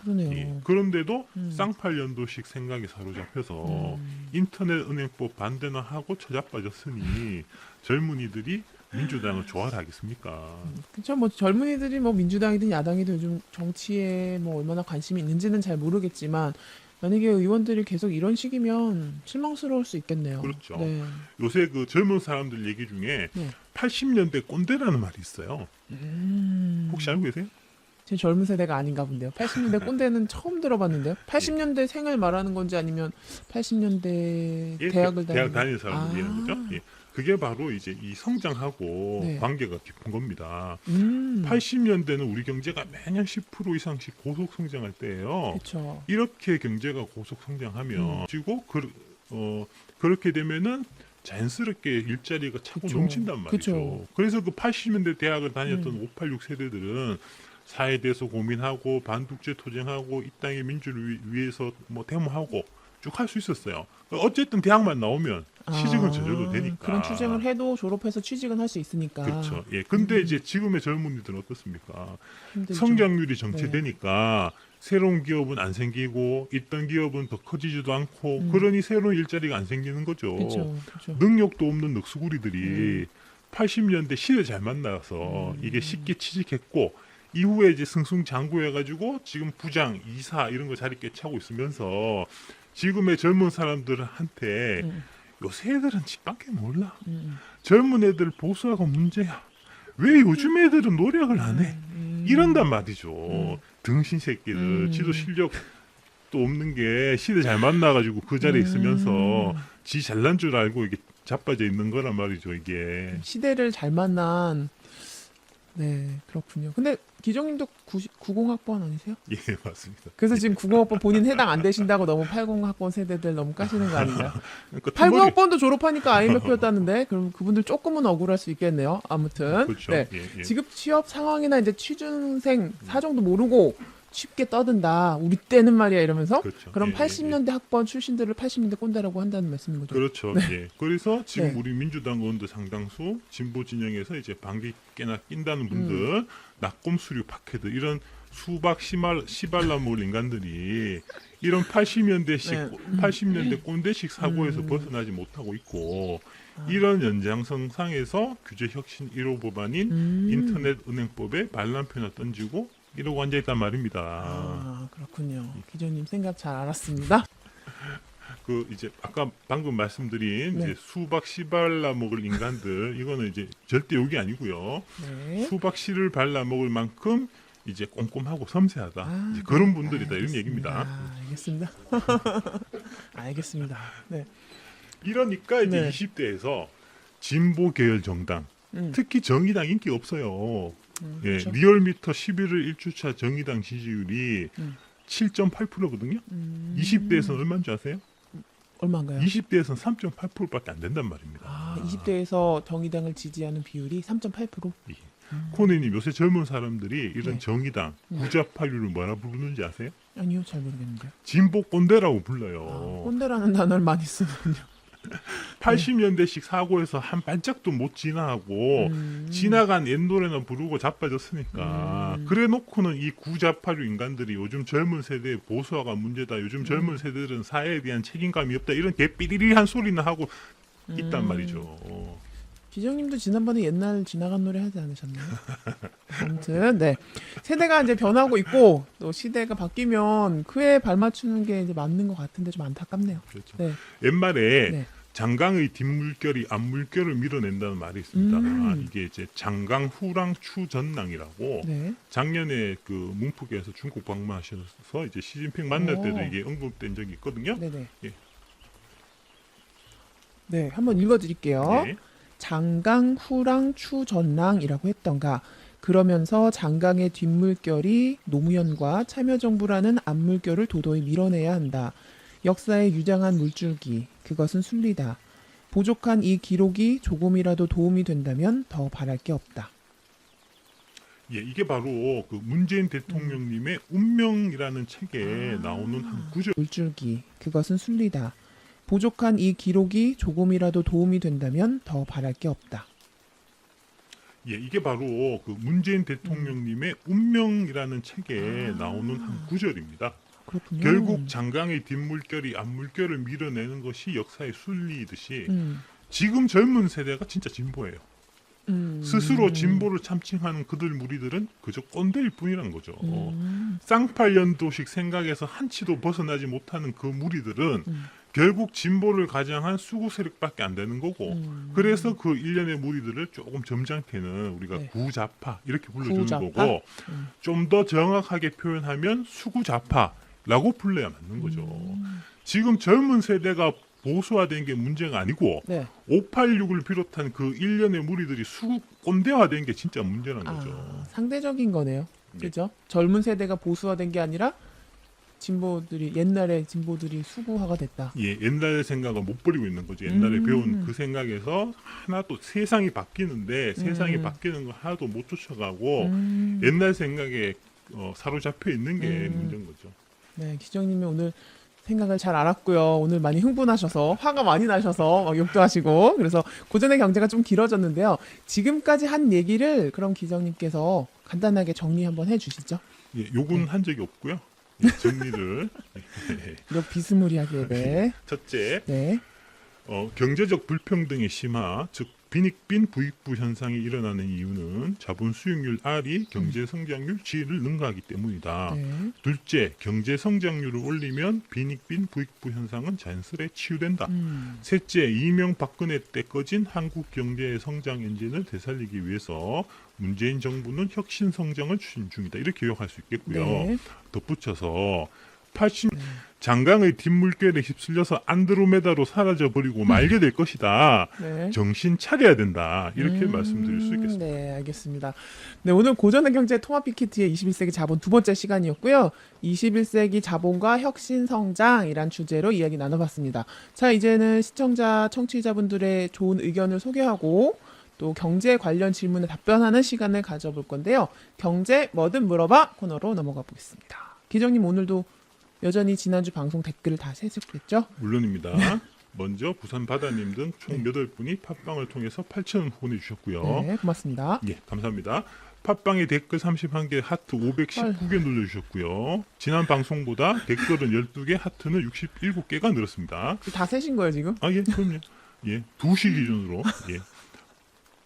그러네요. 예. 그런데도 쌍팔년도식 생각에 사로잡혀서 인터넷 은행법 반대나 하고 처자빠졌으니 젊은이들이 민주당을 좋아를 하겠습니까? 그렇죠. 뭐 젊은이들이 뭐 민주당이든 야당이든 요즘 정치에 뭐 얼마나 관심이 있는지는 잘 모르겠지만 만약에 의원들이 계속 이런 식이면 실망스러울 수 있겠네요. 그렇죠. 네. 요새 그 젊은 사람들 얘기 중에 네. 80년대 꼰대라는 말이 있어요. 혹시 알고 계세요? 제 젊은 세대가 아닌가 본데요. 80년대 꼰대는 처음 들어봤는데요. 80년대 생을 말하는 건지 아니면 80년대 예, 대학을 대학 다니는 다니는 사람들 얘기하는 거죠. 예. 그게 바로 이제 이 성장하고 네. 관계가 깊은 겁니다. 80 80년대는 우리 경제가 매년 10% 이상씩 고속 성장할 때예요. 그렇죠. 이렇게 경제가 고속 성장하면 그리고 그렇게 되면은 자연스럽게 일자리가 차고 그쵸. 넘친단 말이죠. 그쵸. 그래서 그 80년대 대학을 다녔던 586 세대들은 사회에 대해서 고민하고 반독재 투쟁하고 이 땅의 민주를 위해서 뭐 데모하고 쭉 할 수 있었어요. 어쨌든 대학만 나오면 취직은 저절로 되니까. 그런 투쟁을 해도 졸업해서 취직은 할 수 있으니까. 그렇죠. 예. 근데 이제 지금의 젊은이들은 어떻습니까? 힘들죠. 성장률이 정체되니까 새로운 기업은 안 생기고 있던 기업은 더 커지지도 않고 그러니 새로운 일자리가 안 생기는 거죠. 그렇죠. 그렇죠. 능력도 없는 늑수구리들이 80년대 시대 잘 만나서 이게 쉽게 취직했고 이후에 이제 승승장구해가지고 지금 부장, 이사 이런 거 자리 꿰차고 있으면서 지금의 젊은 사람들한테 요새 애들은 집밖에 몰라. 젊은 애들 보수하고 문제야. 왜 요즘 애들은 노력을 안 해? 이런단 말이죠. 등신 새끼들, 지도 실력도 없는 게 시대 잘 만나가지고 그 자리에 있으면서 지 잘난 줄 알고 이게 자빠져 있는 거란 말이죠, 이게. 시대를 잘 만난 네 그렇군요. 근데 기정님도 90학번 아니세요? 예, 맞습니다. 그래서 지금 90학번 본인 해당 안 되신다고 너무 80학번 세대들 너무 까시는 거 아닌가요? 그러니까 80학번도 졸업하니까 IMF였다는데 그럼 그분들 조금은 억울할 수 있겠네요. 아무튼 그렇죠. 네. 예, 예. 지금 취업 상황이나 이제 취준생 사정도 모르고 쉽게 떠든다. 우리 때는 말이야 이러면서 그렇죠. 그럼 예, 80년대 학번 출신들을 80년대 꼰대라고 한다는 말씀인 거죠. 그렇죠. 예. 그래서 지금 네. 우리 민주당 의원들 상당수 진보 진영에서 이제 방귀 깨나 낀다는 분들, 낙곰수류 팟캐드 이런 수박 시발라몰 인간들이 이런 80년대식 80년대 꼰대식 사고에서 벗어나지 못하고 있고 이런 연장선상에서 규제 혁신 1호 법안인 인터넷 은행법에 반란표나 던지고 이러고 앉아있단 말입니다. 그렇군요. 기자님 생각 잘 알았습니다. 그 이제 아까 방금 말씀드린 네. 이제 수박 씨발라 먹을 인간들 이거는 이제 절대 욕이 아니고요. 네. 수박 씨를 발라 먹을 만큼 이제 꼼꼼하고 섬세하다. 이제 네. 그런 분들이다 이런 알겠습니다. 얘기입니다. 알겠습니다. 알겠습니다. 네. 이러니까 이제 네. 20대에서 진보 계열 정당, 특히 정의당 인기 없어요. 예, 그렇죠. 리얼미터 11월 1주차 정의당 지지율이 7.8%거든요. 20대에서는 얼마인 줄 아세요? 얼마인가요? 20대에서는 3.8%밖에 안 된단 말입니다. 20대에서 정의당을 지지하는 비율이 3.8%. 예. 코네님 요새 젊은 사람들이 이런 네. 정의당 구자파류를 뭐라 부르는지 아세요? 아니요, 잘 모르겠는데요. 진보 꼰대라고 불러요. 꼰대라는 단어를 많이 쓰는군요. 80년대식 사고에서 한 발짝도 못 지나고 지나간 옛 노래나 부르고 자빠졌으니까 그래 놓고는 이 구자파류 인간들이 요즘 젊은 세대의 보수화가 문제다. 요즘 젊은 세대들은 사회에 대한 책임감이 없다. 이런 개삐리리한 소리나 하고 있단 말이죠. 기정님도 지난번에 옛날 지나간 노래 하지 않으셨나요? 아무튼 네 세대가 이제 변하고 있고 또 시대가 바뀌면 그에 발맞추는 게 이제 맞는 것 같은데 좀 안타깝네요. 그렇죠. 네. 옛말에 네. 장강의 뒷물결이 앞물결을 밀어낸다는 말이 있습니다. 이게 이제 장강 후랑 추전랑이라고 네. 작년에 그 문프계에서 중국 방문하셔서 이제 시진핑 만날 때도 오. 이게 언급된 적이 있거든요. 네네. 예. 네, 한번 읽어드릴게요. 네. 장강 후랑 추전랑이라고 했던가. 그러면서 장강의 뒷물결이 노무현과 참여정부라는 앞물결을 도도히 밀어내야 한다. 역사의 유장한 물줄기, 그것은 순리다. 부족한 이 기록이 조금이라도 도움이 된다면 더 바랄 게 없다. 예, 이게 바로 그 문재인 대통령님의 운명이라는 책에 나오는 한 구절. 물줄기, 그것은 순리다. 부족한 이 기록이 조금이라도 도움이 된다면 더 바랄 게 없다. 예, 이게 바로 그 문재인 대통령님의 운명이라는 책에 나오는 한 구절입니다. 그렇군요. 결국 장강의 뒷물결이 앞물결을 밀어내는 것이 역사의 순리이듯이 지금 젊은 세대가 진짜 진보예요. 스스로 진보를 참칭하는 그들 무리들은 그저 꼰대일 뿐이란 거죠. 쌍팔년도식 생각에서 한치도 벗어나지 못하는 그 무리들은 결국 진보를 가장한 수구 세력밖에 안 되는 거고 그래서 그 일련의 무리들을 조금 점잖게는 우리가 네. 구좌파 이렇게 불러주는 구좌파? 거고 좀 더 정확하게 표현하면 수구좌파라고 불러야 맞는 거죠. 지금 젊은 세대가 보수화된 게 문제가 아니고 네. 586을 비롯한 그 일련의 무리들이 수구 꼰대화된 게 진짜 문제란 거죠. 상대적인 거네요. 네. 그죠? 젊은 세대가 보수화된 게 아니라 진보들이 옛날에 진보들이 수구화가 됐다. 예, 옛날 생각을 못 버리고 있는 거죠. 옛날에 배운 그 생각에서 하나도 세상이 바뀌는데 세상이 바뀌는 거 하나도 못 쫓아가고 옛날 생각에 사로잡혀 있는 게 문제인 거죠. 네, 기정님이 오늘 생각을 잘 알았고요. 오늘 많이 흥분하셔서 화가 많이 나셔서 막 욕도 하시고 그래서 고전의 경제가 좀 길어졌는데요. 지금까지 한 얘기를 그럼 기정님께서 간단하게 정리 한번 해주시죠. 예, 욕은 한 적이 없고요. 예, 정리를 욕 비스무리하게 네. 첫째, 네. 경제적 불평등의 심화, 즉 빈익빈 부익부 현상이 일어나는 이유는 자본 수익률 R이 경제 성장률 G를 능가하기 때문이다. 네. 둘째, 경제 성장률을 올리면 빈익빈 부익부 현상은 자연스레 치유된다. 셋째, 이명박근혜 때 꺼진 한국 경제의 성장 엔진을 되살리기 위해서 문재인 정부는 혁신 성장을 추진 중이다. 이렇게 요약할 수 있겠고요. 네. 덧붙여서 80 장강의 뒷물결에 휩쓸려서 안드로메다로 사라져버리고 말게 될 것이다. 네. 정신 차려야 된다. 이렇게 말씀드릴 수 있겠습니다. 네, 알겠습니다. 네, 오늘 고전의 경제 토마 피케티의 21세기 자본 두 번째 시간이었고요. 21세기 자본과 혁신 성장이란 주제로 이야기 나눠봤습니다. 자, 이제는 시청자, 청취자분들의 좋은 의견을 소개하고 또 경제 관련 질문에 답변하는 시간을 가져볼 건데요. 경제 뭐든 물어봐 코너로 넘어가 보겠습니다. 기정님 오늘도 여전히 지난주 방송 댓글을 다 세셨겠죠? 물론입니다. 먼저 부산 바다님 등 총 8분이 팟빵을 통해서 8,000원 후원해 주셨고요. 네, 고맙습니다. 예, 감사합니다. 팟빵에 댓글 31개, 하트 519개 눌러주셨고요. 지난 방송보다 댓글은 12개, 하트는 67개가 늘었습니다. 다 세신 거예요 지금? 아, 예, 그럼요. 예, 2시 기준으로. 예.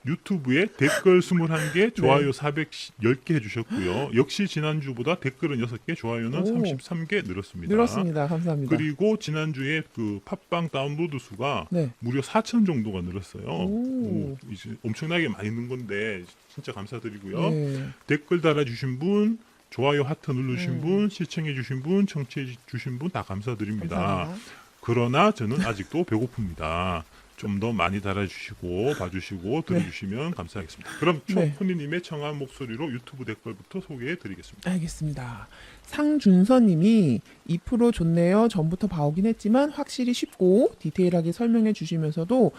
유튜브에 댓글 21개, 좋아요 410개 해주셨고요. 역시 지난주보다 댓글은 6개, 좋아요는 오. 33개 늘었습니다. 늘었습니다. 감사합니다. 그리고 지난주에 그 팟빵 다운로드 수가 네. 무려 4,000 정도가 늘었어요. 오. 이제 엄청나게 많이 는 건데 진짜 감사드리고요. 네. 댓글 달아주신 분, 좋아요 하트 눌러주신 분, 시청해주신 분, 청취해주신 분 다 감사드립니다. 감사합니다. 그러나 저는 아직도 배고픕니다. 좀 더 많이 달아주시고 봐주시고 들어주시면 감사하겠습니다. 그럼 네. 초코니님의 청한 목소리로 유튜브 댓글부터 소개해드리겠습니다. 알겠습니다. 상준서님이 2% 좋네요. 전부터 봐오긴 했지만 확실히 쉽고 디테일하게 설명해 주시면서도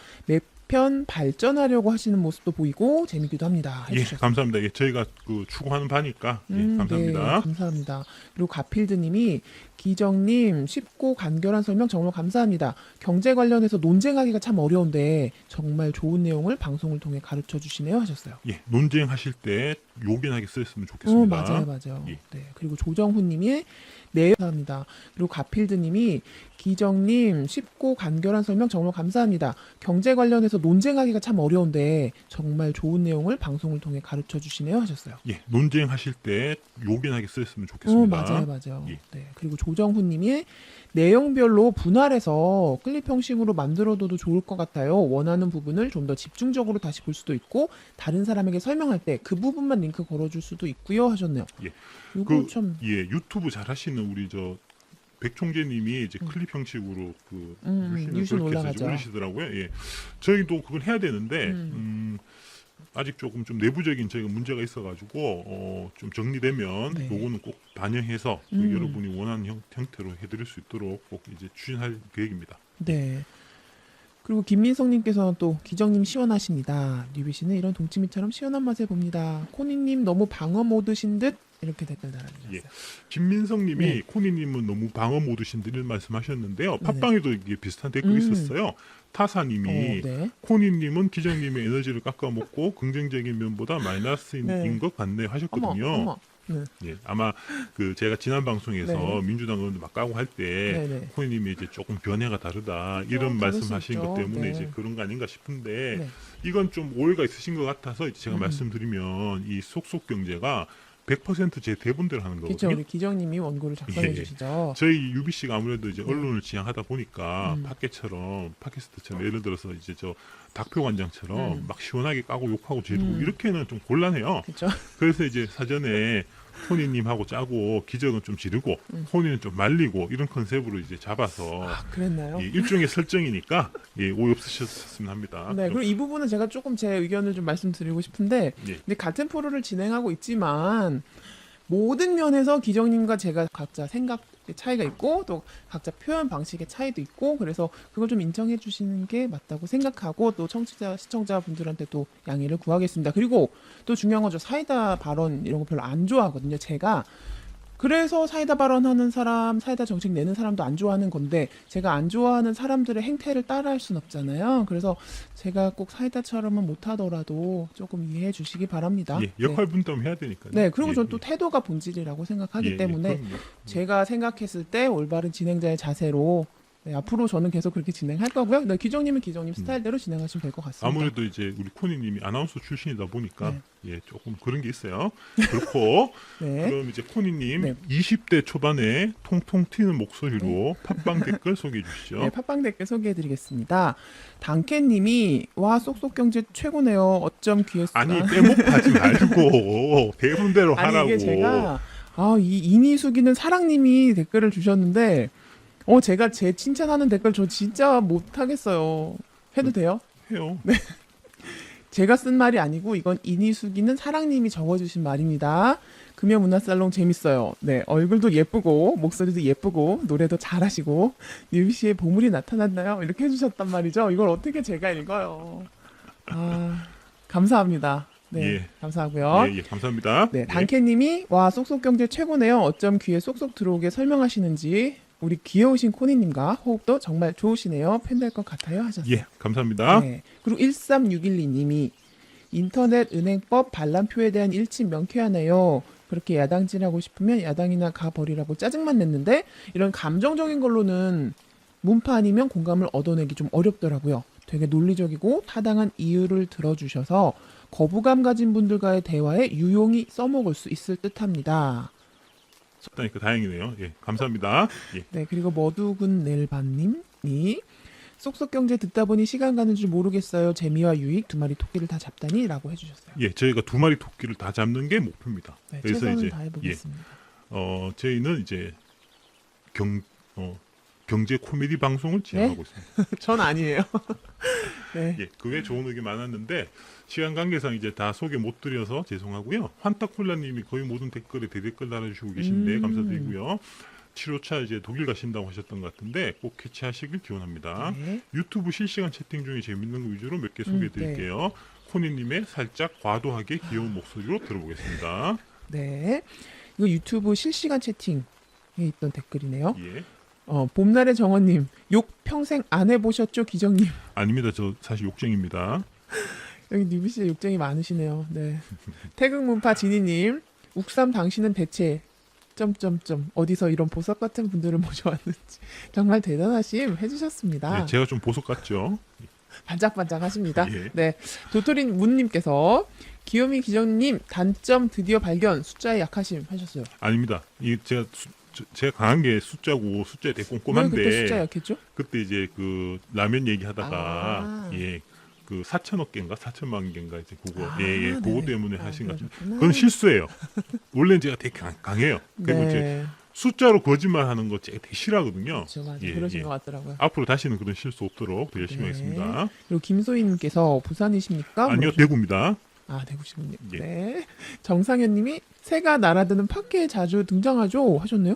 편 발전하려고 하시는 모습도 보이고 재밌기도 합니다. 예, 해주셨어요. 감사합니다. 예, 저희가 그 추구하는 바니까 예, 감사합니다. 네, 감사합니다. 그리고 가필드님이 기정님 쉽고 간결한 설명 정말 감사합니다. 경제 관련해서 논쟁하기가 참 어려운데 정말 좋은 내용을 방송을 통해 가르쳐 주시네요 하셨어요. 예, 논쟁하실 때 요긴하게 쓰였으면 좋겠습니다. 맞아요. 예. 네, 그리고 조정훈님이 네, 감사합니다. 그리고 가필드님이 기정님 쉽고 간결한 설명 정말 감사합니다. 경제 관련해서 논쟁하기가 참 어려운데 정말 좋은 내용을 방송을 통해 가르쳐 주시네요 하셨어요. 예, 논쟁하실 때 요긴하게 쓰였으면 좋겠습니다. 맞아요. 예. 네, 그리고 조정훈님이 내용별로 분할해서 클립 형식으로 만들어둬도 좋을 것 같아요. 원하는 부분을 좀 더 집중적으로 다시 볼 수도 있고 다른 사람에게 설명할 때 그 부분만 링크 걸어줄 수도 있고요 하셨네요. 예. 이거 참 예, 유튜브 잘하시는 우리 저 백총재님이 이제 클립 형식으로 그 유신 그렇게 해서 올라가죠. 올리시더라고요. 예, 저희도 그걸 해야 되는데 아직 조금 좀 내부적인 저희가 문제가 있어가지고 좀 정리되면 네. 요거는 꼭 반영해서 그 여러분이 원하는 형태로 해드릴 수 있도록 꼭 이제 추진할 계획입니다. 네. 그리고 김민성님께서는 또 기정님 시원하십니다. 뉴비씨는 이런 동치미처럼 시원한 맛에 봅니다. 코니님 너무 방어 모드신 듯 이렇게 댓글 달아주셨어요. 예. 김민성님이 네. 코니님은 너무 방어 모드신들 이런 말씀하셨는데요. 팟빵에도 이게 비슷한 댓글이 있었어요. 타사님이 네. 코니님은 기정님의 에너지를 깎아먹고 긍정적인 면보다 마이너스인 네. 것 같네 하셨거든요. 어머. 네. 예, 아마 그 제가 지난 방송에서 네. 민주당 의원들 막 까고 할 때 네. 코니님이 이제 조금 변해가 다르다 이런 다를 수 말씀하신 있죠. 것 때문에 네. 이제 그런 거 아닌가 싶은데 네. 이건 좀 오해가 있으신 것 같아서 이제 제가 말씀드리면 이 속속 경제가 100% 제 대본대로 하는 그렇죠. 거거든요. 우리 기정님이 원고를 작성해 예. 주시죠. 저희 UBC가 아무래도 이제 언론을 지향하다 보니까 음. 팟캐스트처럼 예를 들어서 이제 저 닥표 관장처럼 음. 막 시원하게 까고 욕하고 지르고 이렇게는 좀 곤란해요. 그렇죠. 그래서 이제 사전에 호니님하고 짜고 기적은 좀 지르고 호니는 좀 말리고 이런 컨셉으로 이제 잡아서 그랬나요? 예, 일종의 설정이니까 예, 오해 없으셨으면 합니다. 네, 그리고 이 부분은 제가 조금 제 의견을 좀 말씀드리고 싶은데, 예. 근데 같은 프로를 진행하고 있지만 모든 면에서 기정님과 제가 각자 생각의 차이가 있고 또 각자 표현 방식의 차이도 있고 그래서 그걸 좀 인정해 주시는 게 맞다고 생각하고 또 청취자 시청자분들한테 또 양해를 구하겠습니다. 그리고 또 중요한 거죠. 사이다 발언 이런 거 별로 안 좋아하거든요. 제가 그래서 사이다 발언하는 사람, 사이다 정책 내는 사람도 안 좋아하는 건데 제가 안 좋아하는 사람들의 행태를 따라할 순 없잖아요. 그래서 제가 꼭 사이다처럼은 못하더라도 조금 이해해 주시기 바랍니다. 예, 역할 분담 해야 되니까요. 네, 그리고 예, 저는 또 예. 태도가 본질이라고 생각하기 예, 때문에 그럼요. 제가 생각했을 때 올바른 진행자의 자세로 네, 앞으로 저는 계속 그렇게 진행할 거고요. 네, 기정님은 기정님 스타일대로 진행하시면 될 것 같습니다. 아무래도 이제 우리 코니님이 아나운서 출신이다 보니까 네. 예, 조금 그런 게 있어요. 그렇고 네. 그럼 이제 코니님 네. 20대 초반에 통통 튀는 목소리로 팟빵 댓글 소개해 주시죠. 네, 팟빵 댓글 소개해드리겠습니다. 당캐님이 와 쏙쏙경제 최고네요. 어쩜 귀에 아니 빼먹하지 말고 대본대로 아니 하라고. 이게 제가 이 인이 숙이는 사랑님이 댓글을 주셨는데 제가 제 칭찬하는 댓글 저 진짜 못하겠어요. 해도 돼요? 해요. 제가 쓴 말이 아니고 이건 인이 숙이는 사랑님이 적어주신 말입니다. 금요문화살롱 재밌어요. 네, 얼굴도 예쁘고 목소리도 예쁘고 노래도 잘하시고 뉴비씨의 보물이 나타났나요? 이렇게 해주셨단 말이죠. 이걸 어떻게 제가 읽어요? 감사합니다. 네, 예. 감사하고요. 예, 감사합니다. 네, 단캐님이 와 쏙쏙경제 최고네요. 어쩜 귀에 쏙쏙 들어오게 설명하시는지 우리 귀여우신 코니님과 호흡도 정말 좋으시네요. 팬 될 것 같아요 하셨어요. 예, 감사합니다. 네. 그리고 13612님이 인터넷 은행법 반란표에 대한 일침 명쾌하네요. 그렇게 야당질하고 싶으면 야당이나 가버리라고 짜증만 냈는데 이런 감정적인 걸로는 문파 아니면 공감을 얻어내기 좀 어렵더라고요. 되게 논리적이고 타당한 이유를 들어주셔서 거부감 가진 분들과의 대화에 유용히 써먹을 수 있을 듯합니다. 그러니까 다행이네요. 예, 감사합니다. 예. 네, 그리고 머두근 넬반님이 쏙쏙경제 듣다 보니 시간 가는 줄 모르겠어요. 재미와 유익 두 마리 토끼를 다 잡다니라고 해주셨어요. 예, 저희가 두 마리 토끼를 다 잡는 게 목표입니다. 네, 그래서 최선을 이제 다해보겠습니다. 저희는 이제 경제 코미디 방송을 지향하고 있습니다. 전 아니에요. 네. 예, 그 외 좋은 의견 많았는데 시간 관계상 이제 다 소개 못 드려서 죄송하고요. 환타콜라님이 거의 모든 댓글에 대댓글 달아주시고 계신데 감사드리고요. 7호차 이제 독일 가신다고 하셨던 것 같은데 꼭 캐치하시길 기원합니다. 네. 유튜브 실시간 채팅 중에 재밌는 거 위주로 몇 개 소개해드릴게요. 코니님의 살짝 과도하게 귀여운 목소리로 들어보겠습니다. 네. 이거 유튜브 실시간 채팅에 있던 댓글이네요. 예. 봄날의 정원님, 욕 평생 안 해보셨죠, 기정님? 아닙니다. 저 사실 욕쟁입니다. 여기 니비 씨의 욕쟁이 많으시네요. 네. 태극문파 진희님, 욱삼 당신은 대체 점점점 어디서 이런 보석 같은 분들을 모셔왔는지 정말 대단하심 해주셨습니다. 네, 제가 좀 보석 같죠? 반짝반짝하십니다. 예. 네, 도토린 문님께서 기요미 기정님 단점 드디어 발견 숫자에 약하심 하셨어요. 아닙니다. 이 제가 강한 게 숫자고 숫자에 되게 왜 꼼꼼한데 그때 숫자 약했죠? 그때 이제 그 라면 얘기하다가 아. 예. 그 4천억 개인가 4천만 개인가 이제 그거 아, 예, 그거 네네. 때문에 아, 하신 것 같아요. 그러셨구나. 그건 실수예요. 원래는 제가 되게 강해요. 그리고 이제 네, 숫자로 거짓말하는 거 제가 되게 싫어하거든요. 그렇죠, 맞아. 예, 그러신 예. 것 같더라고요. 앞으로 다시는 그런 실수 없도록 더 열심히 네. 하겠습니다. 그리고 김소희님께서 부산이십니까? 아니요, 대구입니다. 아, 대구시군요. 예. 네. 정상현님이 새가 날아드는 팟캐에 자주 등장하죠 하셨네요.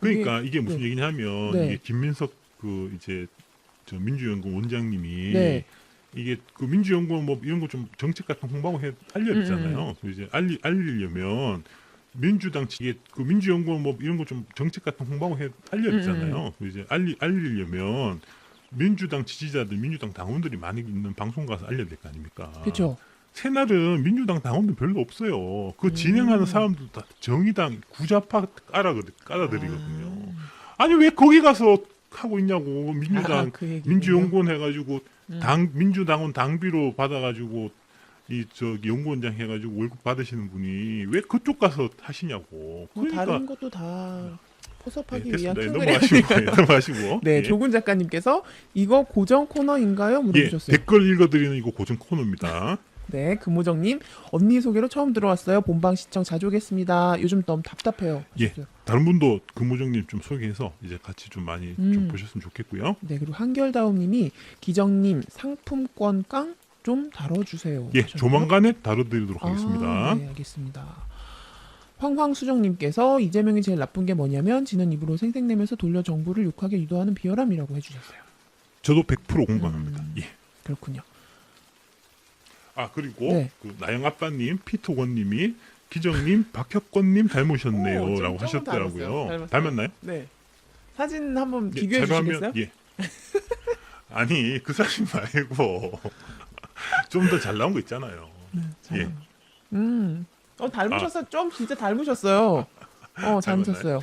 그러니까 이게 무슨 얘기냐면 네. 이게 김민석 그 이제 저 민주연구원 원장님이 네. 이게 그 민주연구원 뭐 이런 거 좀 정책 같은 홍보하고 알려야 되잖아요. 그래서 이제 알리려면 민주당 측에 그 민주연구원 뭐 이런 거 좀 정책 같은 홍보하고 알려야 되잖아요. 그래서 이제 알리려면 민주당 지지자들, 민주당 당원들이 많이 있는 방송 가서 알려야 될 거 아닙니까? 그렇죠. 새날은 민주당 당원들 별로 없어요. 그 진행하는 사람들 다 정의당 구자파 깔아드리거든요. 아니 왜 거기 가서 하고 있냐고 민주당 그 얘기군요. 민주연구원 해가지고 민주당원 당비로 받아가지고 이 저기 연구원장 해가지고 월급 받으시는 분이 왜 그쪽 가서 하시냐고. 뭐 다른 것도 다 포섭하기 네, 위한 됐습니다. 큰 넘어가시고 그림. 넘어가시고. 네, 예. 조군 작가님께서 이거 고정 코너인가요? 예, 물어보셨어요. 댓글 읽어드리는 이거 고정 코너입니다. 네, 금호정님 언니 소개로 처음 들어왔어요. 본방 시청 자주 오겠습니다. 요즘 너무 답답해요. 예, 하셨어요. 다른 분도 금호정님 좀 소개해서 이제 같이 좀 많이 좀 보셨으면 좋겠고요. 네, 그리고 한결다움님이 기정님 상품권 깡 좀 다뤄주세요. 예, 하셨네요. 조만간에 다뤄드리도록 하겠습니다. 아, 네, 알겠습니다. 황황수정님께서 이재명이 제일 나쁜 게 뭐냐면 지는 입으로 생색내면서 돌려 정부를 욕하게 유도하는 비열함이라고 해주셨어요. 저도 100% 공감합니다. 예. 그렇군요. 아 그리고 네. 그 나영 아빠님, 피토건님이 기정님, 박혁권님 오, 닮으셨네요라고 좀 하셨더라고요. 닮았어요. 닮았나요? 네. 사진 한번 예, 비교해 자료화면, 주시겠어요? 예. 아니 그 사진 말고 좀 더 잘 나온 거 있잖아요. 예. 닮으셨어요. 좀 진짜 닮으셨어요. 닮으셨어요.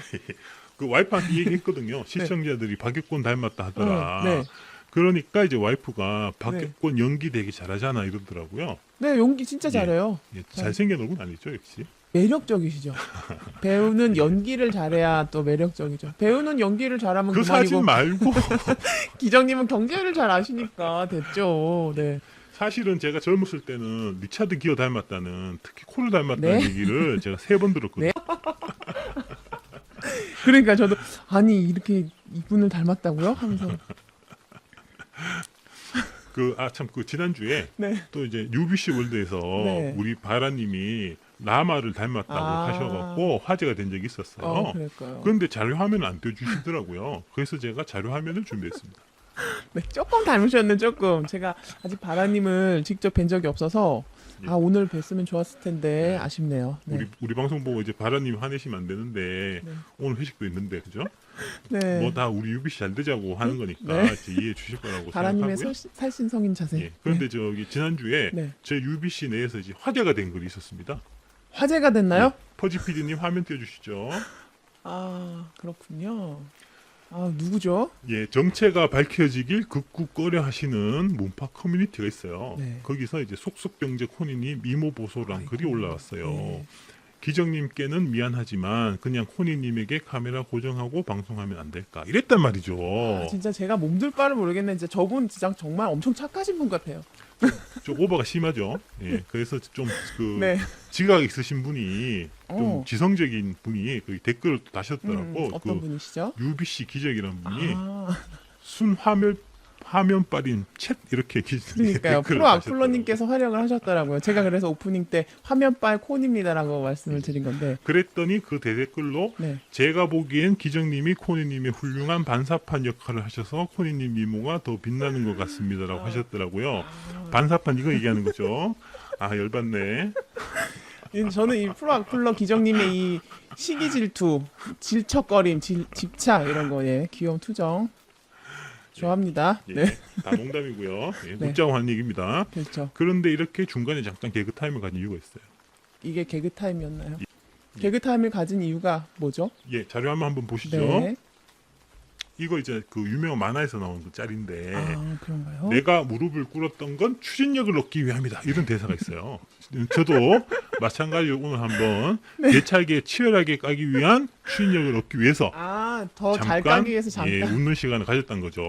그 와이프한테 얘기했거든요. 시청자들이 박혁권 닮았다 하더라. 네. 그러니까 이제 와이프가 박혁권 연기 되게 잘하잖아 이러더라고요. 네, 연기 진짜 잘해요. 예, 잘생긴 얼굴 아니죠 역시. 매력적이시죠. 배우는 연기를 잘해야 또 매력적이죠. 배우는 연기를 잘하면 그 그만이고 사진 말고 기정님은 경제를 잘 아시니까 됐죠. 네. 사실은 제가 젊었을 때는 리차드 기어 닮았다는 특히 코를 닮았다는 네. 얘기를 제가 3번 들었거든요. 그러니까 저도 아니 이렇게 이분을 닮았다고요? 하면서 그 지난주에 네. 또 이제 UBC 월드에서 네. 우리 바라님이 라마를 닮았다고 아. 하셔갖고 화제가 된 적이 있었어요. 그럴까요? 그런데 자료 화면을 안 띄워주시더라고요. 그래서 제가 자료 화면을 준비했습니다. 네, 조금 닮으셨는 조금 제가 아직 바라님을 직접 뵌 적이 없어서 예. 오늘 뵀으면 좋았을 텐데 아쉽네요. 네. 우리 방송 보고 이제 바라님 화내시면 안 되는데 네. 오늘 회식도 있는데 그죠? 네. 뭐 다 우리 UBC 잘 되자고 하는 거니까 네. 이제 이해해 주실 거라고 바라님의 생각하고요. 살신성인 자세. 예. 그런데 저기 지난주에 네. 제 UBC 내에서 이제 화제가 된 글이 있었습니다. 화제가 됐나요? 예. 퍼지 PD님 화면 띄워주시죠. 아 그렇군요. 누구죠? 예, 정체가 밝혀지길 극구꺼려 하시는 문파 커뮤니티가 있어요. 네. 거기서 이제 속속병제 코니님 미모 보소란 글이 올라왔어요. 네. 기정님께는 미안하지만 그냥 코니님에게 카메라 고정하고 방송하면 안 될까? 이랬단 말이죠. 진짜 제가 몸둘 바를 모르겠네. 진짜 저분 진짜 정말 엄청 착하신 분 같아요. 좀 오버가 심하죠. 예, 그래서 좀 그 네. 지각 있으신 분이 좀 어. 지성적인 분이 그 댓글을 또 다셨더라고. 어떤 그 분이시죠? UBC 기적이라는 분이 아, 순화멸 화면빨인 챗 이렇게 그러니까요. 댓글을 프로 다셨더라고요. 악플러님께서 활약을 하셨더라고요. 제가 그래서 오프닝 때 화면빨 콘입니다라고 말씀을 드린 건데. 그랬더니 그 대댓글로 네. 제가 보기엔 기정님이 코니님의 훌륭한 반사판 역할을 하셔서 코니님 미모가 더 빛나는 것 같습니다라고 하셨더라고요. 반사판 이거 얘기하는 거죠. 아 열받네. 저는 이 프로 악플러 기정님의 이 시기 질투, 질척거림, 집착 이런 거에 귀여운 투정 좋아합니다. 예, 네, 다 농담이고요. 예, 네. 웃자고 하는 얘기입니다. 그렇죠. 그런데 이렇게 중간에 잠깐 개그 타임을 가진 이유가 있어요. 이게 개그 타임이었나요? 예. 개그 타임을 가진 이유가 뭐죠? 예, 자료 한번 보시죠. 네. 이거 이제 그 유명한 만화에서 나온 그 짤인데 아 그런가요? 내가 무릎을 꿇었던 건 추진력을 얻기 위함이다. 이런 대사가 있어요. 저도 마찬가지로 오늘 한번 대차게 치열하게 까기 위한 추진력을 얻기 위해서 더 잘 까기 위해서 잠깐. 예, 웃는 시간을 가졌던 거죠.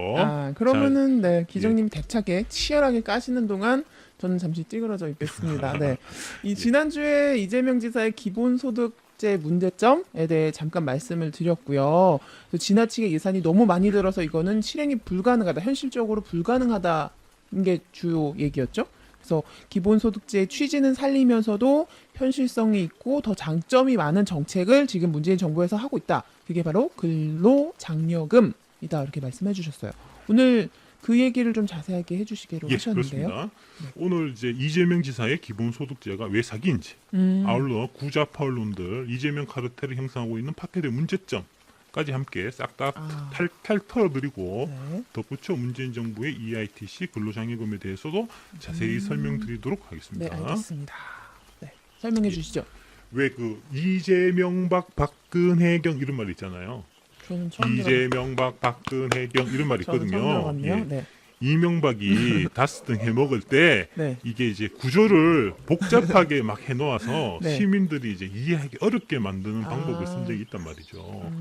그러면은 네 기정님 대차게 치열하게 까시는 동안 저는 잠시 찌그러져 있겠습니다. 네, 이 지난주에 이재명 지사의 기본소득제 문제점에 대해 잠깐 말씀을 드렸고요. 지나치게 예산이 너무 많이 들어서 이거는 실행이 불가능하다, 현실적으로 불가능하다는 게 주요 얘기였죠. 그래서 기본소득제의 취지는 살리면서도 현실성이 있고 더 장점이 많은 정책을 지금 문재인 정부에서 하고 있다. 그게 바로 근로장려금이다. 이렇게 말씀해 주셨어요. 오늘 그 얘기를 좀 자세하게 해주시기로 예, 하셨는데요. 그렇습니다. 오늘 이제 이재명 지사의 기본소득제가 왜 사기인지, 아울러 구좌파 언론들 이재명 카르텔을 형성하고 있는 파괴된 문제점까지 함께 싹 다 탈탈 털어드리고 네. 덧붙여 문재인 정부의 EITC 근로장려금에 대해서도 자세히 설명드리도록 하겠습니다. 네, 알겠습니다. 네, 설명해 주시죠. 왜 그 이재명박 박근혜경 이런 말 있잖아요. 저는 처음 이재명박 박근혜경 이런 말 저는 처음 있거든요. 들어봤네요. 예. 네. 이명박이 다스등 해먹을 때 네. 이게 이제 구조를 복잡하게 막 해놓아서 네. 시민들이 이제 이해하기 어렵게 만드는 방법을 쓴 적이 있단 말이죠.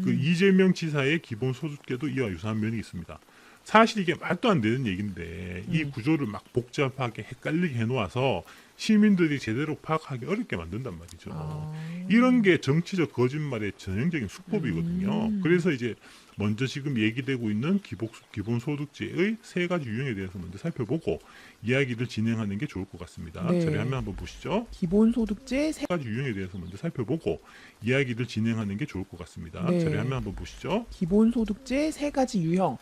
그 이재명 지사의 기본소득제도 이와 유사한 면이 있습니다. 사실 이게 말도 안 되는 얘기인데 이 구조를 막 복잡하게 헷갈리게 해놓아서 시민들이 제대로 파악하기 어렵게 만든단 말이죠. 이런 게 정치적 거짓말의 전형적인 수법이거든요. 그래서 이제 먼저 지금 얘기되고 있는 기본소득제의 세 가지 유형에 대해서 먼저 살펴보고 이야기를 진행하는 게 좋을 것 같습니다. 네. 자료 한번 보시죠. 기본소득제 세 가지 유형에 대해서 먼저 살펴보고 이야기를 진행하는 게 좋을 것 같습니다. 네. 자료 한번 보시죠. 기본소득제 세 가지 유형.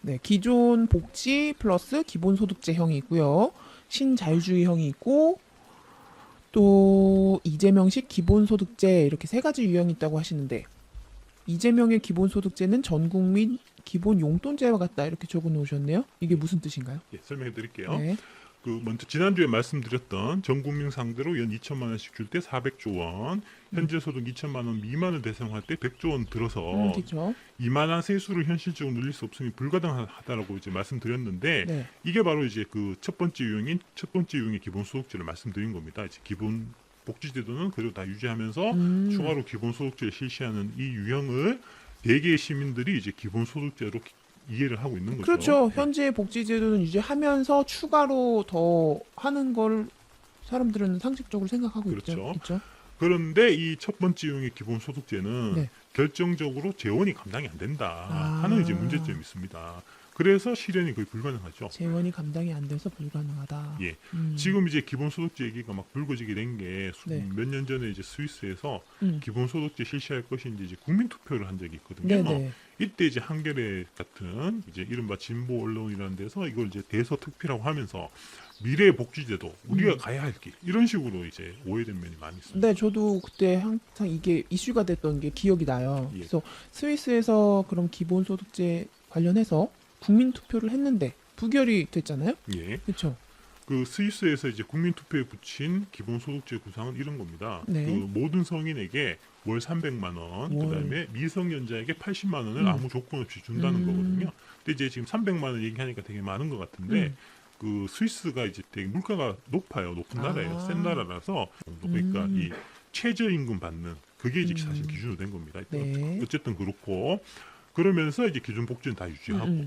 네, 기존 복지 플러스 기본소득제형이 있고요. 신자유주의형이 있고 또 이재명식 기본소득제 이렇게 세 가지 유형이 있다고 하시는데 이재명의 기본소득제는 전국민 기본용돈제와 같다 이렇게 적어 놓으셨네요. 이게 무슨 뜻인가요? 예, 설명해 드릴게요. 네. 그 먼저 지난주에 말씀드렸던 전 국민 상대로 연 2천만 원씩 줄 때 400조 원, 현재 소득 2천만 원 미만을 대상할 때 100조 원 들어서 그렇죠. 이만한 세수를 현실적으로 늘릴 수 없으니 불가능하다라고 이제 말씀드렸는데 네. 이게 바로 이제 그 첫 번째 유형의 기본소득제를 말씀드린 겁니다. 이제 기본 복지제도는 그대로 다 유지하면서 추가로 기본소득제를 실시하는 이 유형을 대개의 시민들이 이제 기본소득제로 이해를 하고 있는 거죠. 그렇죠. 현재 복지제도는 유지하면서 추가로 더 하는 걸 사람들은 상식적으로 생각하고 그렇죠. 있죠. 그렇죠. 그런데 이 첫 번째 유형의 기본소득제는 네. 결정적으로 재원이 감당이 안 된다 하는 이제 문제점이 있습니다. 그래서 실현이 거의 불가능하죠. 재원이 감당이 안 돼서 불가능하다. 예. 지금 이제 기본소득제 얘기가 막 불거지게 된 게 네. 몇 년 전에 이제 스위스에서 음. 기본소득제 실시할 것인지 이제 국민투표를 한 적이 있거든요. 네네. 이때 이제 한겨레 같은 이제 이른바 진보 언론이라는 데서 이걸 이제 대서특필하고 하면서 미래 복지제도 우리가 가야 할 길 이런 식으로 이제 오해된 면이 많이 있습니다. 네, 저도 그때 항상 이게 이슈가 됐던 게 기억이 나요. 예. 그래서 스위스에서 그럼 기본소득제 관련해서 국민투표를 했는데 부결이 됐잖아요. 예. 그렇죠. 그 스위스에서 이제 국민투표에 붙인 기본소득제 구상은 이런 겁니다. 네. 그 모든 성인에게 월 300만 원, 월. 그다음에 미성년자에게 80만 원을 아무 조건 없이 준다는 거거든요. 근데 이제 지금 300만 원 얘기하니까 되게 많은 것 같은데 그 스위스가 이제 되게 물가가 높아요. 높은 나라예요. 센 나라라서 그러니까 이 최저임금 받는 그게 이제 사실 기준으로 된 겁니다. 네. 어쨌든 그렇고 그러면서 이제 기존 복지는 다 유지하고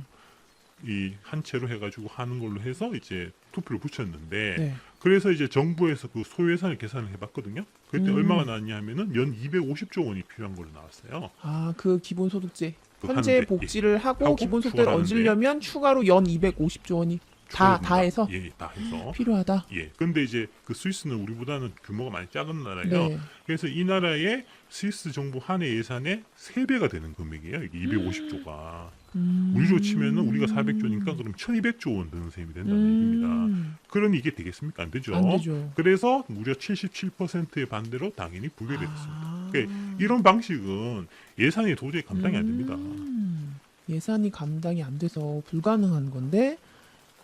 이 한 채로 해가지고 하는 걸로 해서 이제 투표를 붙였는데 네. 그래서 이제 정부에서 그 소요예산을 계산을 해봤거든요. 그때 얼마가 나왔냐 하면은 연 250조 원이 필요한 걸로 나왔어요. 아, 그 기본소득제 현재 하는데, 복지를 하고 하고 기본소득을 추가하는데. 얹으려면 추가로 연 250조 원이 다 해서 예, 다 해서. 필요하다. 예. 근데 이제 그 스위스는 우리보다는 규모가 많이 작은 나라예요. 네. 그래서 이 나라의 스위스 정부 한 해 예산의 3배가 되는 금액이에요. 이게 250조가. 우리로 치면은 우리가 400조니까 그럼 1200조 원 드는 셈이 된다는 얘기입니다. 그러니 이게 되겠습니까? 안 되죠. 안 되죠. 그래서 무려 77%의 반대로 당연히 부결됐습니다. 아. 그러니까 이런 방식은 예산이 도저히 감당이 안 됩니다. 예산이 감당이 안 돼서 불가능한 건데,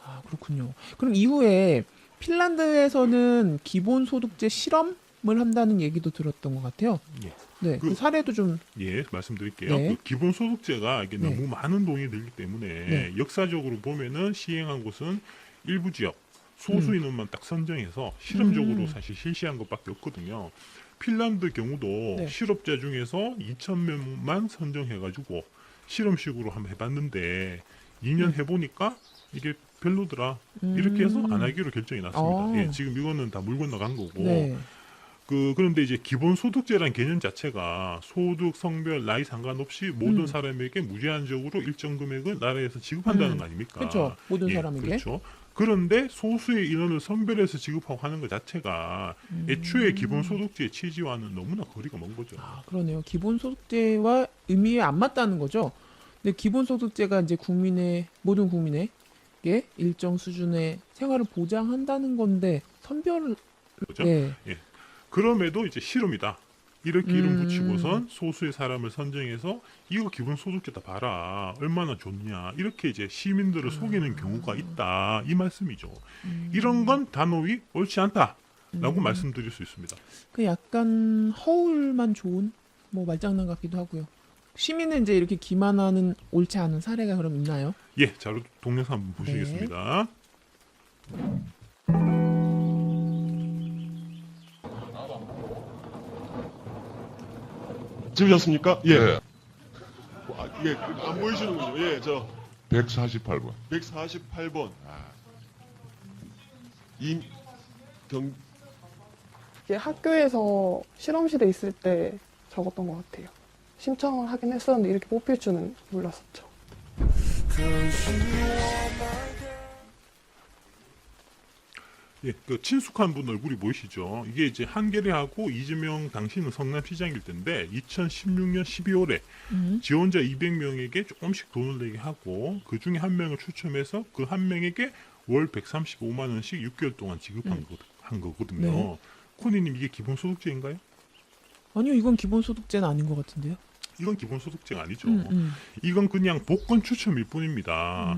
아, 그렇군요. 그럼 이후에 핀란드에서는 기본소득제 실험을 한다는 얘기도 들었던 것 같아요. 예. 네, 그 사례도 좀. 예, 말씀드릴게요. 네. 그 기본소득제가 이게 네. 너무 많은 돈이 들기 때문에 네. 역사적으로 보면은 시행한 곳은 일부 지역 소수 인원만 딱 선정해서 실험적으로 사실 실시한 것밖에 없거든요. 핀란드 경우도 네. 실업자 중에서 2,000명만 선정해가지고 실험식으로 한번 해봤는데 2년 해보니까 이게 별로더라. 이렇게 해서 안 하기로 결정이 났습니다. 아. 예, 지금 이거는 다 물 건너간 거고. 네. 그런데 이제 기본소득제라는 개념 자체가 소득, 성별, 나이 상관없이 모든 사람에게 무제한적으로 일정 금액을 나라에서 지급한다는 거 아닙니까? 그렇죠. 모든 예, 사람에게. 그렇죠. 그런데 소수의 인원을 선별해서 지급하고 하는 것 자체가 애초에 기본소득제의 취지와는 너무나 거리가 먼 거죠. 아, 그러네요. 기본소득제와 의미에 안 맞다는 거죠. 근데 기본소득제가 이제 모든 국민에게 일정 수준의 생활을 보장한다는 건데 선별을. 그죠? 네. 그럼에도 이제 실험이다. 이렇게 이름 붙이고선 소수의 사람을 선정해서 이거 기본소득제다 봐라. 얼마나 좋냐. 이렇게 이제 시민들을 속이는 경우가 있다. 이 말씀이죠. 이런 건 단호히 옳지 않다라고 말씀드릴 수 있습니다. 그 약간 허울만 좋은 뭐 말장난 같기도 하고요. 시민은 이제 이렇게 기만하는 옳지 않은 사례가 그럼 있나요? 예, 자료 동영상 한번 보시겠습니다. 찍으셨습니까? 예. 네. 예, 안 보이시는군요. 예, 저 148번. 148번. 임경 이게 학교에서 실험실에 있을 때 적었던 것 같아요. 신청을 하긴 했었는데 이렇게 뽑힐 줄은 몰랐었죠. 예, 그 친숙한 분 얼굴이 보이시죠? 이게 이제 한겨레하고 이재명 당시는 성남시장일 텐데 2016년 12월에 지원자 200명에게 조금씩 돈을 내게 하고 그 중에 한 명을 추첨해서 그 한 명에게 월 135만 원씩 6개월 동안 한 거거든요. 네. 코니님 이게 기본소득제인가요? 아니요, 이건 기본소득제는 아닌 것 같은데요. 이건 기본소득제가 아니죠. 음. 이건 그냥 복권 추첨일 뿐입니다.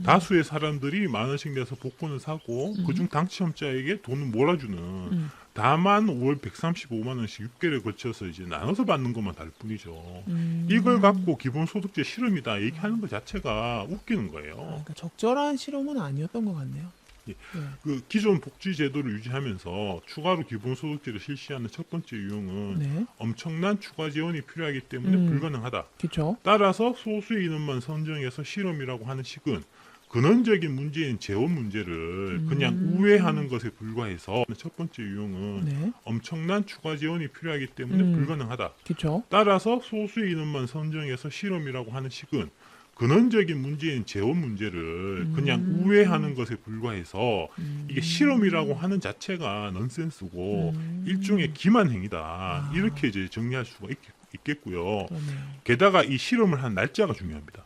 다수의 사람들이 만 원씩 내서 복권을 사고 그중 당첨자에게 돈을 몰아주는 다만 월 135만 원씩 6개월에 걸쳐서 이제 나눠서 받는 것만 다를 뿐이죠. 이걸 갖고 기본소득제 실험이다 얘기하는 것 자체가 웃기는 거예요. 그러니까 적절한 실험은 아니었던 것 같네요. 예. 네. 그 기존 복지 제도를 유지하면서 추가로 기본소득제를 실시하는 첫 번째 유형은 네. 엄청난 추가 지원이 필요하기 때문에 불가능하다. 그렇죠. 따라서 소수의 인원만 선정해서 실험이라고 하는 식은 근원적인 문제인 재원 문제를 그냥 우회하는 것에 불과해서 첫 번째 유형은 네. 엄청난 추가 지원이 필요하기 때문에 불가능하다. 그렇죠. 따라서 소수의 인원만 선정해서 실험이라고 하는 식은 근원적인 문제인 재원 문제를 그냥 우회하는 것에 불과해서 이게 실험이라고 하는 자체가 넌센스고 일종의 기만 행위다. 이렇게 이제 정리할 수가 있겠고요. 그러네요. 게다가 이 실험을 한 날짜가 중요합니다.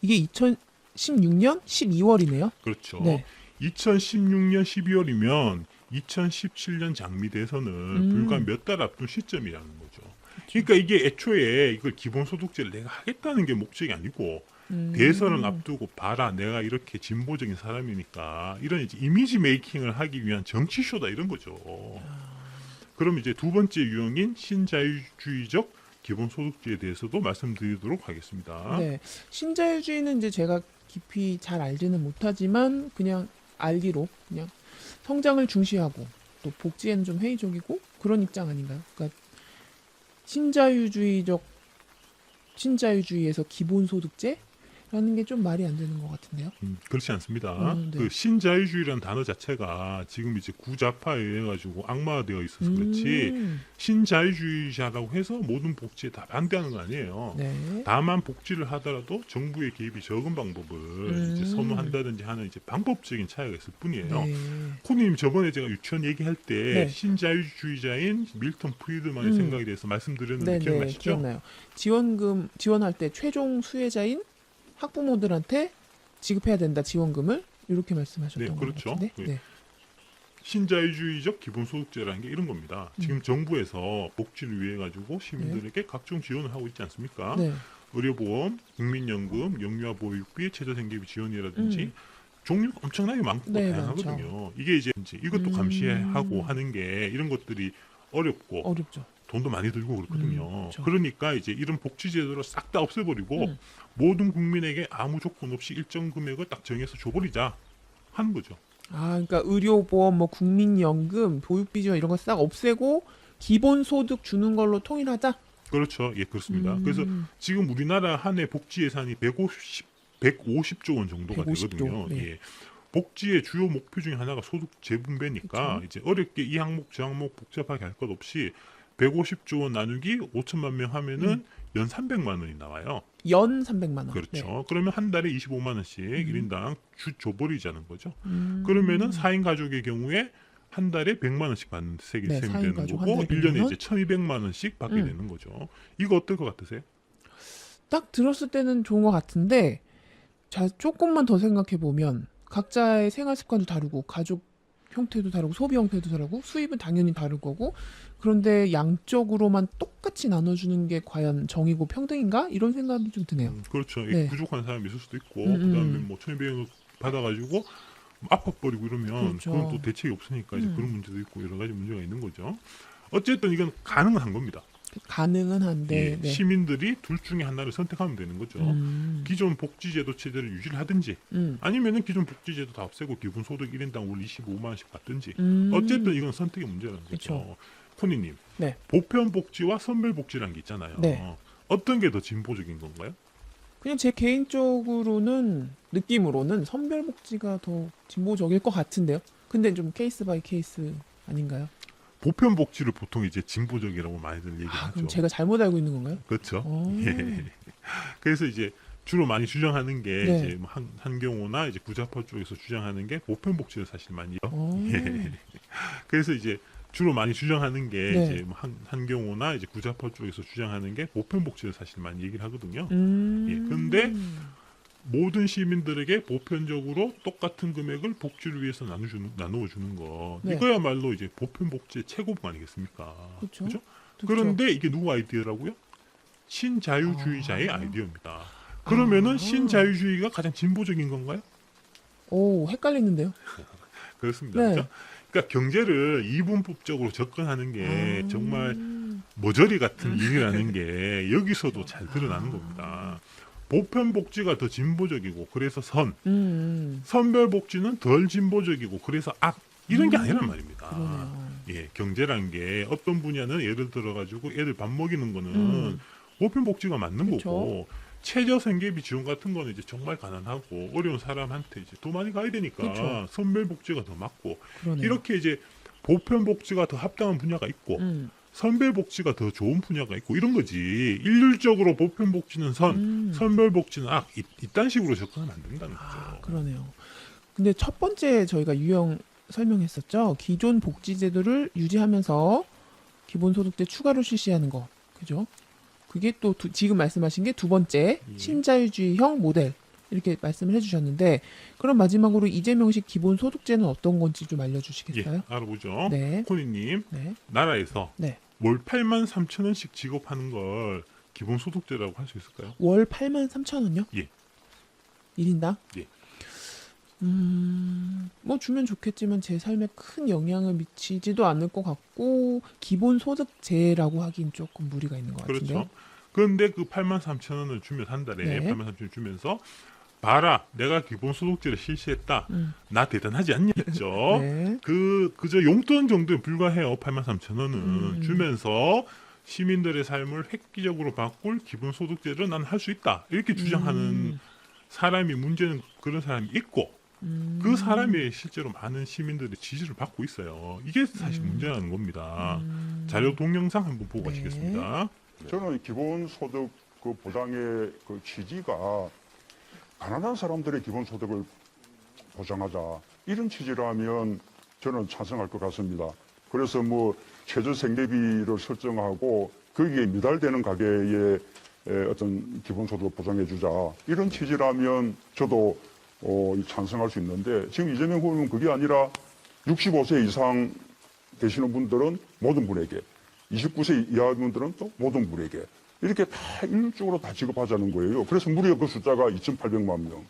이게 2016년 12월이네요. 그렇죠. 네. 2016년 12월이면 2017년 장미 대선을 불과 몇 달 앞둔 시점이라는 거죠. 그러니까 이게 애초에 이걸 기본소득제를 내가 하겠다는 게 목적이 아니고 대선을 앞두고 봐라 내가 이렇게 진보적인 사람이니까 이런 이제 이미지 메이킹을 하기 위한 정치쇼다 이런 거죠. 그럼 이제 두 번째 유형인 신자유주의적 기본소득제에 대해서도 말씀드리도록 하겠습니다. 네. 신자유주의는 이제 제가 깊이 잘 알지는 못하지만 그냥 알기로 그냥 성장을 중시하고 또 복지에는 좀 회의적이고 그런 입장 아닌가요? 그러니까 신자유주의에서 기본소득제? 라는 게 좀 말이 안 되는 것 같은데요. 그렇지 않습니다. 네. 그 신자유주의라는 단어 자체가 지금 이제 구자파에 의해 가지고 악마되어 있어서 그렇지 신자유주의자라고 해서 모든 복지에 다 반대하는 거 아니에요. 네. 다만 복지를 하더라도 정부의 개입이 적은 방법을 이제 선호한다든지 하는 이제 방법적인 차이가 있을 뿐이에요. 네. 코님 저번에 제가 유치원 얘기할 때 네. 신자유주의자인 밀턴 프리드만의 생각에 대해서 말씀드렸는데 네, 기억나시죠? 기억나요. 지원할 때 최종 수혜자인 학부모들한테 지급해야 된다 지원금을 이렇게 말씀하셨던 네, 것 그렇죠. 같은데. 네. 네. 신자유주의적 기본소득제라는 게 이런 겁니다. 지금 정부에서 복지를 위해 가지고 시민들에게 각종 지원을 하고 있지 않습니까? 네. 의료보험, 국민연금, 영유아 보육비, 최저생계비 지원이라든지 종류가 엄청나게 많고 네, 다양하거든요. 이게 이제 이것도 감시하고 하는 게 이런 것들이 어렵고 어렵죠. 돈도 많이 들고 그렇거든요. 그렇죠. 그러니까 이제 이런 복지제도를 싹 다 없애버리고 모든 국민에게 아무 조건 없이 일정 금액을 딱 정해서 줘버리자 하는 거죠. 아, 그러니까 의료보험, 뭐 국민연금, 보육비 지원 이런 거 싹 없애고 기본소득 주는 걸로 통일하자. 그렇죠. 예, 그렇습니다. 그래서 지금 우리나라 한 해 복지 예산이 150조 원 정도가 150조, 되거든요. 네. 예. 복지의 주요 목표 중에 하나가 소득 재분배니까 그쵸. 이제 어렵게 이 항목 저 항목 복잡하게 할 것 없이 150조 원 나누기 5천만 명 하면은 연 300만 원이 나와요. 연 300만 원. 그렇죠. 네. 그러면 한 달에 25만 원씩 1인당 줘버리자는 거죠. 그러면은 4인 가족의 경우에 한 달에 100만 원씩 받는 셈이 네, 4인 되는 가족 거고 한 달에 1년에 100만 원? 이제 1,200만 원씩 받게 되는 거죠. 이거 어떨 것 같으세요? 딱 들었을 때는 좋은 것 같은데 자, 조금만 더 생각해 보면 각자의 생활 습관도 다르고 가족 형태도 다르고 소비 형태도 다르고 수입은 당연히 다를 거고 그런데 양적으로만 똑같이 나눠주는 게 과연 정의고 평등인가? 이런 생각이 좀 드네요. 그렇죠. 네. 부족한 사람이 있을 수도 있고 그다음에 뭐 1,200원 받아가지고 아파버리고 이러면 그렇죠. 그건 또 대책이 없으니까 이제 그런 문제도 있고 여러 가지 문제가 있는 거죠. 어쨌든 이건 가능한 겁니다. 가능은 한데 예, 네. 시민들이 둘 중에 하나를 선택하면 되는 거죠. 기존 복지제도 체제를 유지를 하든지 아니면은 기존 복지제도 다 없애고 기본소득 1인당 월 25만 원씩 받든지 어쨌든 이건 선택의 문제라는 거죠. 그쵸. 코니님, 네. 보편복지와 선별복지라는 게 있잖아요. 네. 어떤 게 더 진보적인 건가요? 그냥 제 개인적으로는 느낌으로는 선별복지가 더 진보적일 것 같은데요. 근데 좀 케이스 바이 케이스 아닌가요? 보편복지를 보통 이제 진보적이라고 많이들 얘기를 아, 하죠. 그럼 제가 잘못 알고 있는 건가요? 그렇죠. 오. 예. 그래서 이제 주로 많이 주장하는 게 네. 이제 뭐 한경호나 이제 구자파 쪽에서 주장하는 게 보편복지를 사실 많이 해요. 오. 예. 그래서 이제 주로 많이 주장하는 게 네. 이제 뭐 한경호나 이제 구자파 쪽에서 주장하는 게 보편복지를 사실 많이 얘기를 하거든요. 예. 근데 모든 시민들에게 보편적으로 똑같은 금액을 복지를 위해서 나누어 주는 거 네. 이거야말로 이제 보편복지의 최고봉 아니겠습니까? 그쵸. 그죠? 그쵸. 그런데 이게 누구 아이디어라고요? 신자유주의자의 아이디어입니다. 그러면은 신자유주의가 가장 진보적인 건가요? 오, 헷갈리는데요. 그렇습니다. 네. 그렇죠? 그러니까 경제를 이분법적으로 접근하는 게 정말 머저리 같은 일이라는 게 여기서도 잘 드러나는 겁니다. 보편복지가 더 진보적이고 그래서 선별복지는 덜 진보적이고 그래서 악 이런 게 아니란 말입니다. 그러네요. 예, 경제란 게 어떤 분야는 예를 들어 가지고 애들 밥 먹이는 거는 보편복지가 맞는 그쵸. 거고 최저생계비 지원 같은 거는 이제 정말 가난하고 어려운 사람한테 이제 더 많이 가야 되니까 그쵸. 선별복지가 더 맞고 그러네요. 이렇게 이제 보편복지가 더 합당한 분야가 있고 선별복지가 더 좋은 분야가 있고 이런 거지. 일률적으로 보편복지는 선별복지는 악 이딴 식으로 접근하면 안 된다는 거죠. 아, 그러네요. 근데 첫 번째 저희가 유형 설명했었죠. 기존 복지제도를 유지하면서 기본소득세 추가로 실시하는 거. 그죠? 그게 또 지금 말씀하신 게 두 번째 신자유주의형 모델 이렇게 말씀을 해주셨는데 그럼 마지막으로 이재명식 기본소득제는 어떤 건지 좀 알려주시겠어요? 예, 알아보죠. 네. 코니님, 네. 나라에서 네. 월 83,000원씩 지급하는 걸 기본소득제라고 할 수 있을까요? 월 83,000원요? 예. 1인당? 예. 뭐 주면 좋겠지만 제 삶에 큰 영향을 미치지도 않을 것 같고 기본소득제라고 하긴 조금 무리가 있는 것 같은데요. 그렇죠. 그런데 그 83,000원을 주면 한 달에 네. 83,000원 주면서 봐라 내가 기본소득제를 실시했다. 나 대단하지 않냐죠. 네. 그저 용돈 정도에 불과해요. 83,000원은 주면서 시민들의 삶을 획기적으로 바꿀 기본소득제를 난 할 수 있다. 이렇게 주장하는 사람이 문제는 그런 사람이 있고 그 사람이 실제로 많은 시민들의 지지를 받고 있어요. 이게 사실 문제라는 겁니다. 자료 동영상 한번 보고 네. 가시겠습니다. 저는 기본소득 그 보장의 그 취지가 가난한 사람들의 기본소득을 보장하자 이런 취지라면 저는 찬성할 것 같습니다. 그래서 뭐 최저생계비를 설정하고 거기에 미달되는 가계의 어떤 기본소득을 보장해주자 이런 취지라면 저도 찬성할 수 있는데 지금 이재명 후보는 그게 아니라 65세 이상 되시는 분들은 모든 분에게 29세 이하 분들은 또 모든 분에게 이렇게 다 일률적으로 다 지급하자는 거예요. 그래서 무려 그 숫자가 2,800만 명.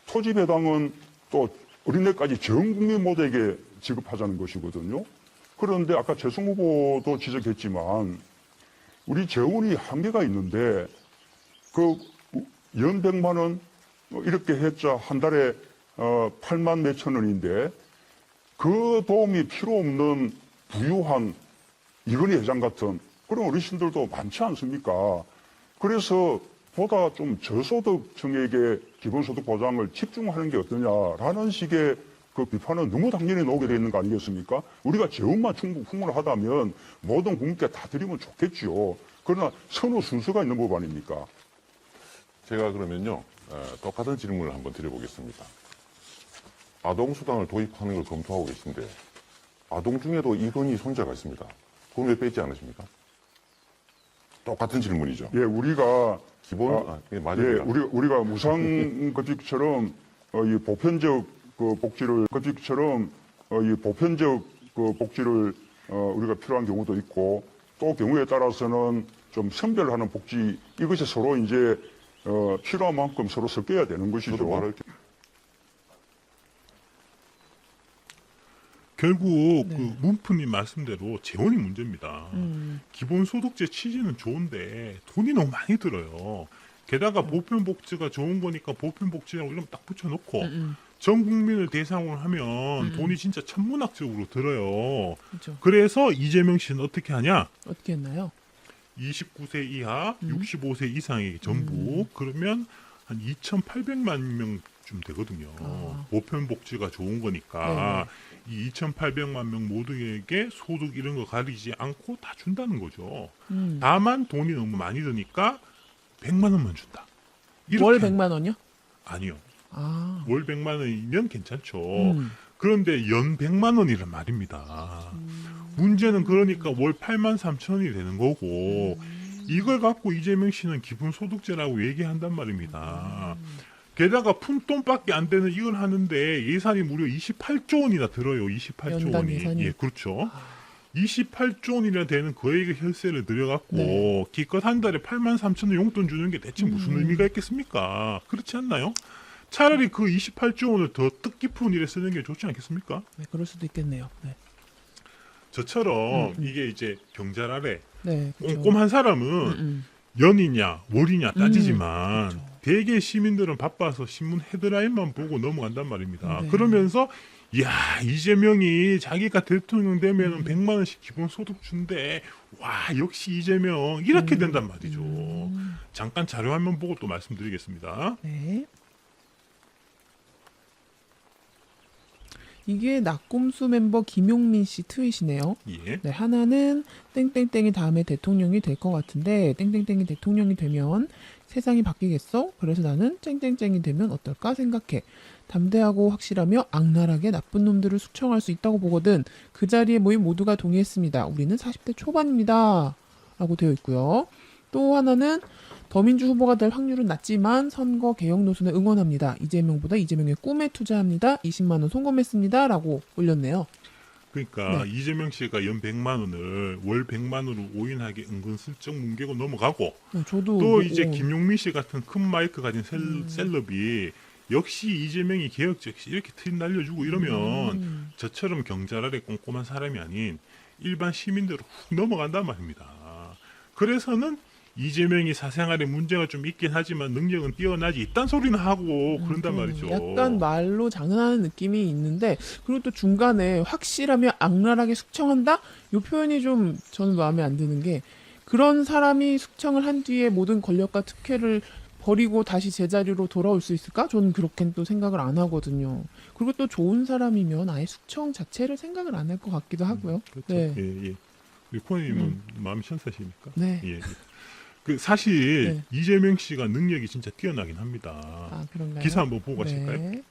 토지 배당은 또 어린애까지 전 국민 모두에게 지급하자는 것이거든요. 그런데 아까 재승 후보도 지적했지만 우리 재원이 한계가 있는데 그 연 100만 원 이렇게 했자 한 달에 8만 몇천 원인데 그 도움이 필요 없는 부유한 이건희 회장 같은 그런 어르신들도 많지 않습니까? 그래서 보다 좀 저소득층에게 기본소득 보장을 집중하는 게 어떠냐라는 식의 그 비판은 너무 당연히 나오게 돼 있는 거 아니겠습니까? 우리가 재원만 충분하다면 모든 국민께 다 드리면 좋겠지요. 그러나 선호 순서가 있는 법 아닙니까? 제가 그러면요, 똑같은 질문을 한번 드려보겠습니다. 아동수당을 도입하는 걸 검토하고 계신데, 아동 중에도 이건희 손자가 있습니다. 돈 왜 빼지 않으십니까? 똑같은 질문이죠. 예, 우리가 맞아요. 우리가 무상급식처럼 이 보편적 그 복지를 급식처럼 이 보편적 그 복지를 우리가 필요한 경우도 있고 또 경우에 따라서는 좀 선별하는 복지 이것이 서로 이제 필요한 만큼 서로 섞여야 되는 것이죠. 저도 말할 결국 네. 그 문프님 말씀대로 재원이 문제입니다. 기본소득제 취지는 좋은데 돈이 너무 많이 들어요. 게다가 보편복지가 좋은 거니까 보편복지라고 이름 딱 붙여놓고 전 국민을 대상으로 하면 돈이 진짜 천문학적으로 들어요. 그렇죠. 그래서 이재명 씨는 어떻게 하냐? 어떻게 했나요? 29세 이하, 65세 이상이 전부 그러면 한 2,800만 명쯤 되거든요. 아. 보편복지가 좋은 거니까 이 2,800만 명 모두에게 소득 이런 거 가리지 않고 다 준다는 거죠. 다만 돈이 너무 많이 드니까 100만 원만 준다. 월 100만 원이요? 아니요. 아. 월 100만 원이면 괜찮죠. 그런데 연 100만 원이란 말입니다. 문제는 그러니까 월 8만 3천 원이 되는 거고 이걸 갖고 이재명 씨는 기본소득제라고 얘기한단 말입니다. 게다가 푼돈밖에 안 되는 이걸 하는데 예산이 무려 28조 원이나 들어요. 28조 연간 원이. 예산이? 예, 그렇죠. 28조 원이나 되는 거액의 혈세를 들여갖고 네. 기껏 한 달에 8만 3천 원 용돈 주는 게 대체 무슨 의미가 있겠습니까? 그렇지 않나요? 차라리 그 28조 원을 더 뜻깊은 일에 쓰는 게 좋지 않겠습니까? 네, 그럴 수도 있겠네요. 네. 저처럼 이게 이제 경찰 아래 네. 그렇죠. 꼼꼼한 사람은 연이냐 월이냐 따지지만 그렇죠. 대개 시민들은 바빠서 신문 헤드라인만 보고 넘어간단 말입니다. 네. 그러면서 야 이재명이 자기가 대통령 되면은 100만 원씩 기본소득 준대. 와 역시 이재명 이렇게 된단 말이죠. 잠깐 자료 화면 보고 또 말씀드리겠습니다. 네. 이게 낙곰수 멤버 김용민 씨 트윗이네요. 예. 네, 하나는 땡땡땡이 다음에 대통령이 될 것 같은데 땡땡땡이 대통령이 되면 세상이 바뀌겠어? 그래서 나는 땡땡땡이 되면 어떨까 생각해. 담대하고 확실하며 악랄하게 나쁜 놈들을 숙청할 수 있다고 보거든. 그 자리에 모인 모두가 동의했습니다. 우리는 40대 초반입니다. 라고 되어 있고요. 또 하나는 더민주 후보가 될 확률은 낮지만 선거 개혁 노선에 응원합니다. 이재명보다 이재명의 꿈에 투자합니다. 20만 원 송금했습니다. 라고 올렸네요. 그러니까 네. 이재명 씨가 연 100만 원을 월 100만 원으로 오인하게 은근슬쩍 뭉개고 넘어가고 네, 저도 또 뭐, 이제 김용민 씨 같은 큰 마이크 가진 셀럽이 역시 이재명이 개혁적 이렇게 트윗 날려주고 이러면 저처럼 경찰 아래 꼼꼼한 사람이 아닌 일반 시민대로 훅 넘어간단 말입니다. 그래서는 이재명이 사생활에 문제가 좀 있긴 하지만 능력은 뛰어나지 이딴 소리는 하고 그런단 말이죠. 약간 말로 장난하는 느낌이 있는데 그리고 또 중간에 확실하며 악랄하게 숙청한다? 이 표현이 좀 저는 마음에 안 드는 게 그런 사람이 숙청을 한 뒤에 모든 권력과 특혜를 버리고 다시 제자리로 돌아올 수 있을까? 저는 그렇게는 또 생각을 안 하거든요. 그리고 또 좋은 사람이면 아예 숙청 자체를 생각을 안 할 것 같기도 하고요. 그렇죠. 네. 예, 예. 우리 코너님은 마음이 천사시니까. 네. 예, 예. 그 사실 네. 이재명 씨가 능력이 진짜 뛰어나긴 합니다. 아, 그런가요? 기사 한번 보고 가실까요? 네.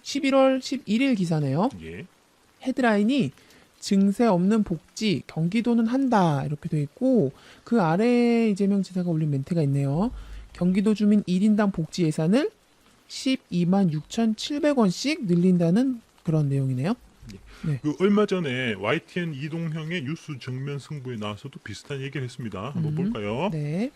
11월 11일 기사네요. 예. 헤드라인이 증세 없는 복지 경기도는 한다 이렇게 돼 있고 그 아래에 이재명 지사가 올린 멘트가 있네요. 경기도 주민 1인당 복지 예산을 12만 6,700원씩 늘린다는 그런 내용이네요. 그 얼마 전에 YTN 이동형의 뉴스 정면 승부에 나와서도 비슷한 얘기를 했습니다. 한번 볼까요? 네.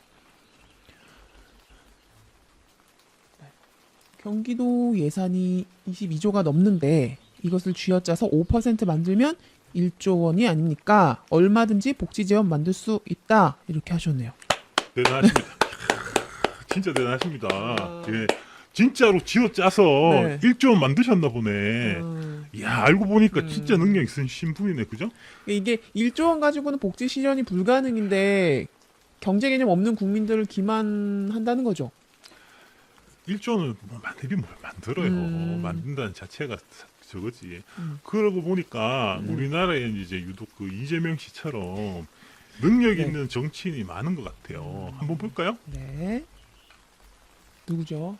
경기도 예산이 22조가 넘는데 이것을 쥐어짜서 5% 만들면 1조 원이 아닙니까? 얼마든지 복지 지원 만들 수 있다. 이렇게 하셨네요. 대단하십니다. 진짜 대단하십니다. 예. 진짜로 쥐어짜서 네. 1조 원 만드셨나 보네. 이야, 알고 보니까 진짜 능력 있으신 분이네. 그죠? 이게 1조 원 가지고는 복지 실현이 불가능인데 경제 개념 없는 국민들을 기만한다는 거죠. 1조 원을 뭐 만들긴 뭘 만들어요. 만든다는 자체가 저거지. 그러고 보니까 우리나라에 이제 유독 그 이재명 씨처럼 능력 네. 있는 정치인이 많은 것 같아요. 한번 볼까요? 네. 누구죠?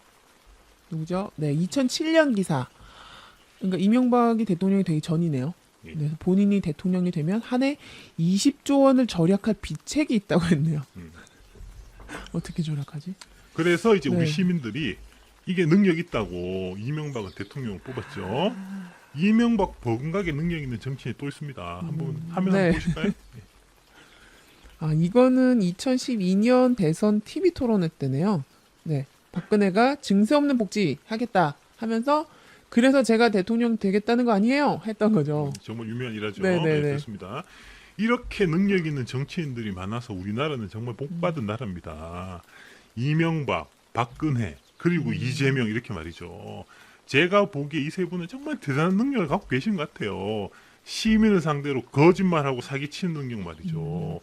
네, 2007년 기사. 그러니까 이명박이 대통령이 되기 전이네요. 예. 그래서 본인이 대통령이 되면 한 해 20조 원을 절약할 비책이 있다고 했네요. 어떻게 절약하지? 그래서 이제 네. 우리 시민들이 이게 능력 있다고 이명박을 대통령을 뽑았죠. 이명박 버금가게 능력 있는 정치인이 또 있습니다. 한번 화면 네. 한번 보실까요? 아, 이거는 2012년 대선 TV 토론회 때네요. 네. 박근혜가 증세 없는 복지 하겠다 하면서 그래서 제가 대통령 되겠다는 거 아니에요? 했던 거죠. 정말 유명한 일화죠. 네, 네, 네. 그렇습니다. 이렇게 능력 있는 정치인들이 많아서 우리나라는 정말 복받은 나라입니다. 이명박, 박근혜, 그리고 이재명 이렇게 말이죠. 제가 보기에 이 세 분은 정말 대단한 능력을 갖고 계신 것 같아요. 시민을 상대로 거짓말하고 사기치는 능력 말이죠.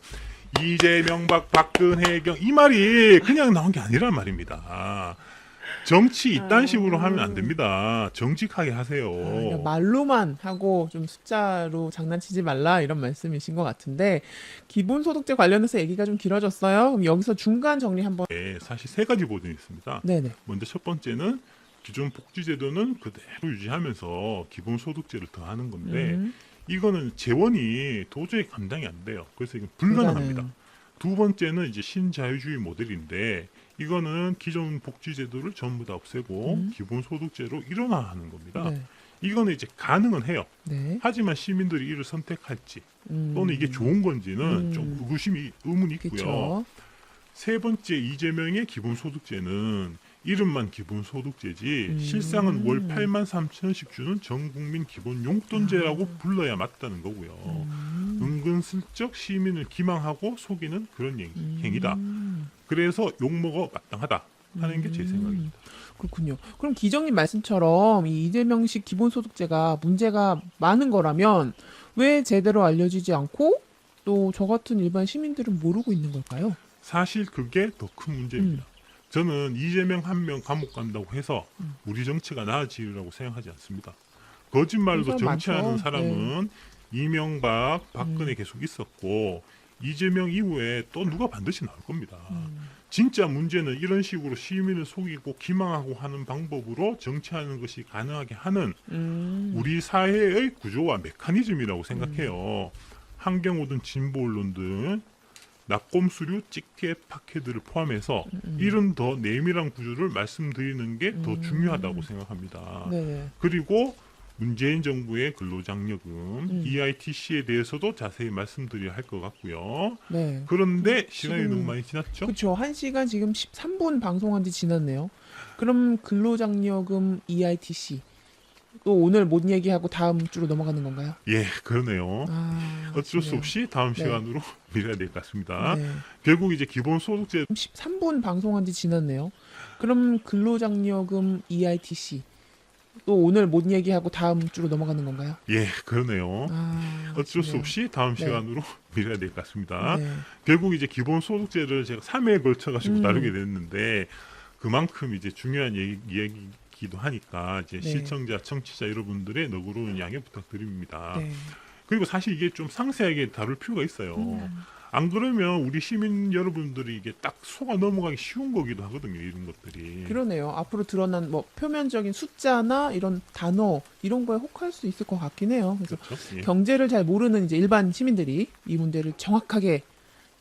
이재명, 박근혜 경 이 말이 그냥 나온 게 아니란 말입니다. 정치 이딴 식으로 하면 안 됩니다. 정직하게 하세요. 그냥 말로만 하고 좀 숫자로 장난치지 말라 이런 말씀이신 것 같은데 기본소득제 관련해서 얘기가 좀 길어졌어요. 그럼 여기서 중간 정리 한번. 네, 사실 세 가지 보전이 있습니다. 네네. 먼저 첫 번째는 기존 복지제도는 그대로 유지하면서 기본소득제를 더하는 건데 이거는 재원이 도저히 감당이 안 돼요. 그래서 이건 불가능합니다. 불가능. 두 번째는 이제 신자유주의 모델인데 이거는 기존 복지제도를 전부 다 없애고 기본소득제로 일원화하는 겁니다. 네. 이거는 이제 가능은 해요. 네. 하지만 시민들이 이를 선택할지 또는 이게 좋은 건지는 좀 의문이 있고요. 그렇죠. 세 번째 이재명의 기본소득제는 이름만 기본소득제지 실상은 월 83,000원씩 주는 전국민 기본 용돈제라고 불러야 맞다는 거고요. 은근슬쩍 시민을 기망하고 속이는 그런 행위다. 그래서 욕먹어 마땅하다 하는 게 제 생각입니다. 그렇군요. 그럼 기정님 말씀처럼 이 이재명식 기본소득제가 문제가 많은 거라면 왜 제대로 알려지지 않고 또 저 같은 일반 시민들은 모르고 있는 걸까요? 사실 그게 더 큰 문제입니다. 저는 이재명 한 명 감옥 간다고 해서 우리 정치가 나아지리라고 생각하지 않습니다. 거짓말로 그런 사람 정치하는 많죠. 사람은 이명박, 박근혜 계속 있었고 이재명 이후에 또 누가 반드시 나올 겁니다. 진짜 문제는 이런 식으로 시민을 속이고 기망하고 하는 방법으로 정치하는 것이 가능하게 하는 우리 사회의 구조와 메커니즘이라고 생각해요. 한경호든 진보 언론든 낙곰수류, 찌개, 파케들을 포함해서 이런 더 내밀한 구조를 말씀드리는 게 더 중요하다고 생각합니다. 네. 그리고 문재인 정부의 근로장려금, EITC에 대해서도 자세히 말씀드려야 할 것 같고요. 네. 그런데 시간이 지금- 너무 많이 지났죠? 그렇죠. 1시간 지금 13분 방송한 지 지났네요. 그럼 근로장려금 EITC 또 오늘 못 얘기하고 다음 주로 넘어가는 건가요? 예, 그러네요. 아, 어쩔 수 그렇네요. 없이 다음 네. 시간으로 미뤄야 될 것 같습니다. 네. 결국 이제 기본소득제 13분 방송한 지 지났네요. 그럼 근로장려금 EITC 또 오늘 못 얘기하고 다음 주로 넘어가는 건가요? 예, 그러네요. 아, 어쩔 수 그래요. 없이 다음 네. 시간으로 미뤄야 될 것 같습니다. 네. 결국 이제 기본소득제를 제가 3회에 걸쳐 가지고 음. 다루게 됐는데 그만큼 이제 중요한 이야기기도 하니까 이제 네. 시청자, 청취자 여러분들의 너그러운 양해 부탁드립니다. 네. 그리고 사실 이게 좀 상세하게 다룰 필요가 있어요. 음. 안 그러면 우리 시민 여러분들이 이게 딱 속아 넘어가기 쉬운 거기도 하거든요. 이런 것들이. 그러네요. 앞으로 드러난 뭐 표면적인 숫자나 이런 단어 이런 거에 혹할 수 있을 것 같긴 해요. 그래서 그렇죠. 예. 경제를 잘 모르는 이제 일반 시민들이 이 문제를 정확하게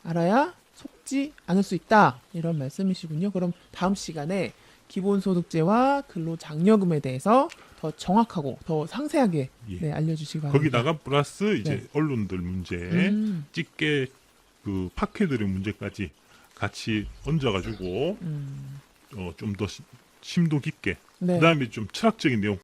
알아야 속지 않을 수 있다 이런 말씀이시군요. 그럼 다음 시간에 기본소득제와 근로장려금에 대해서 더 정확하고 더 상세하게 예. 네, 알려주시기 바랍니다. 거기다가 플러스 이제 네. 언론들 문제, 음, 집게 그 팟캐들의 문제까지 같이 얹어가지고 좀 더 심도 깊게 네. 그다음에 좀 철학적인 내용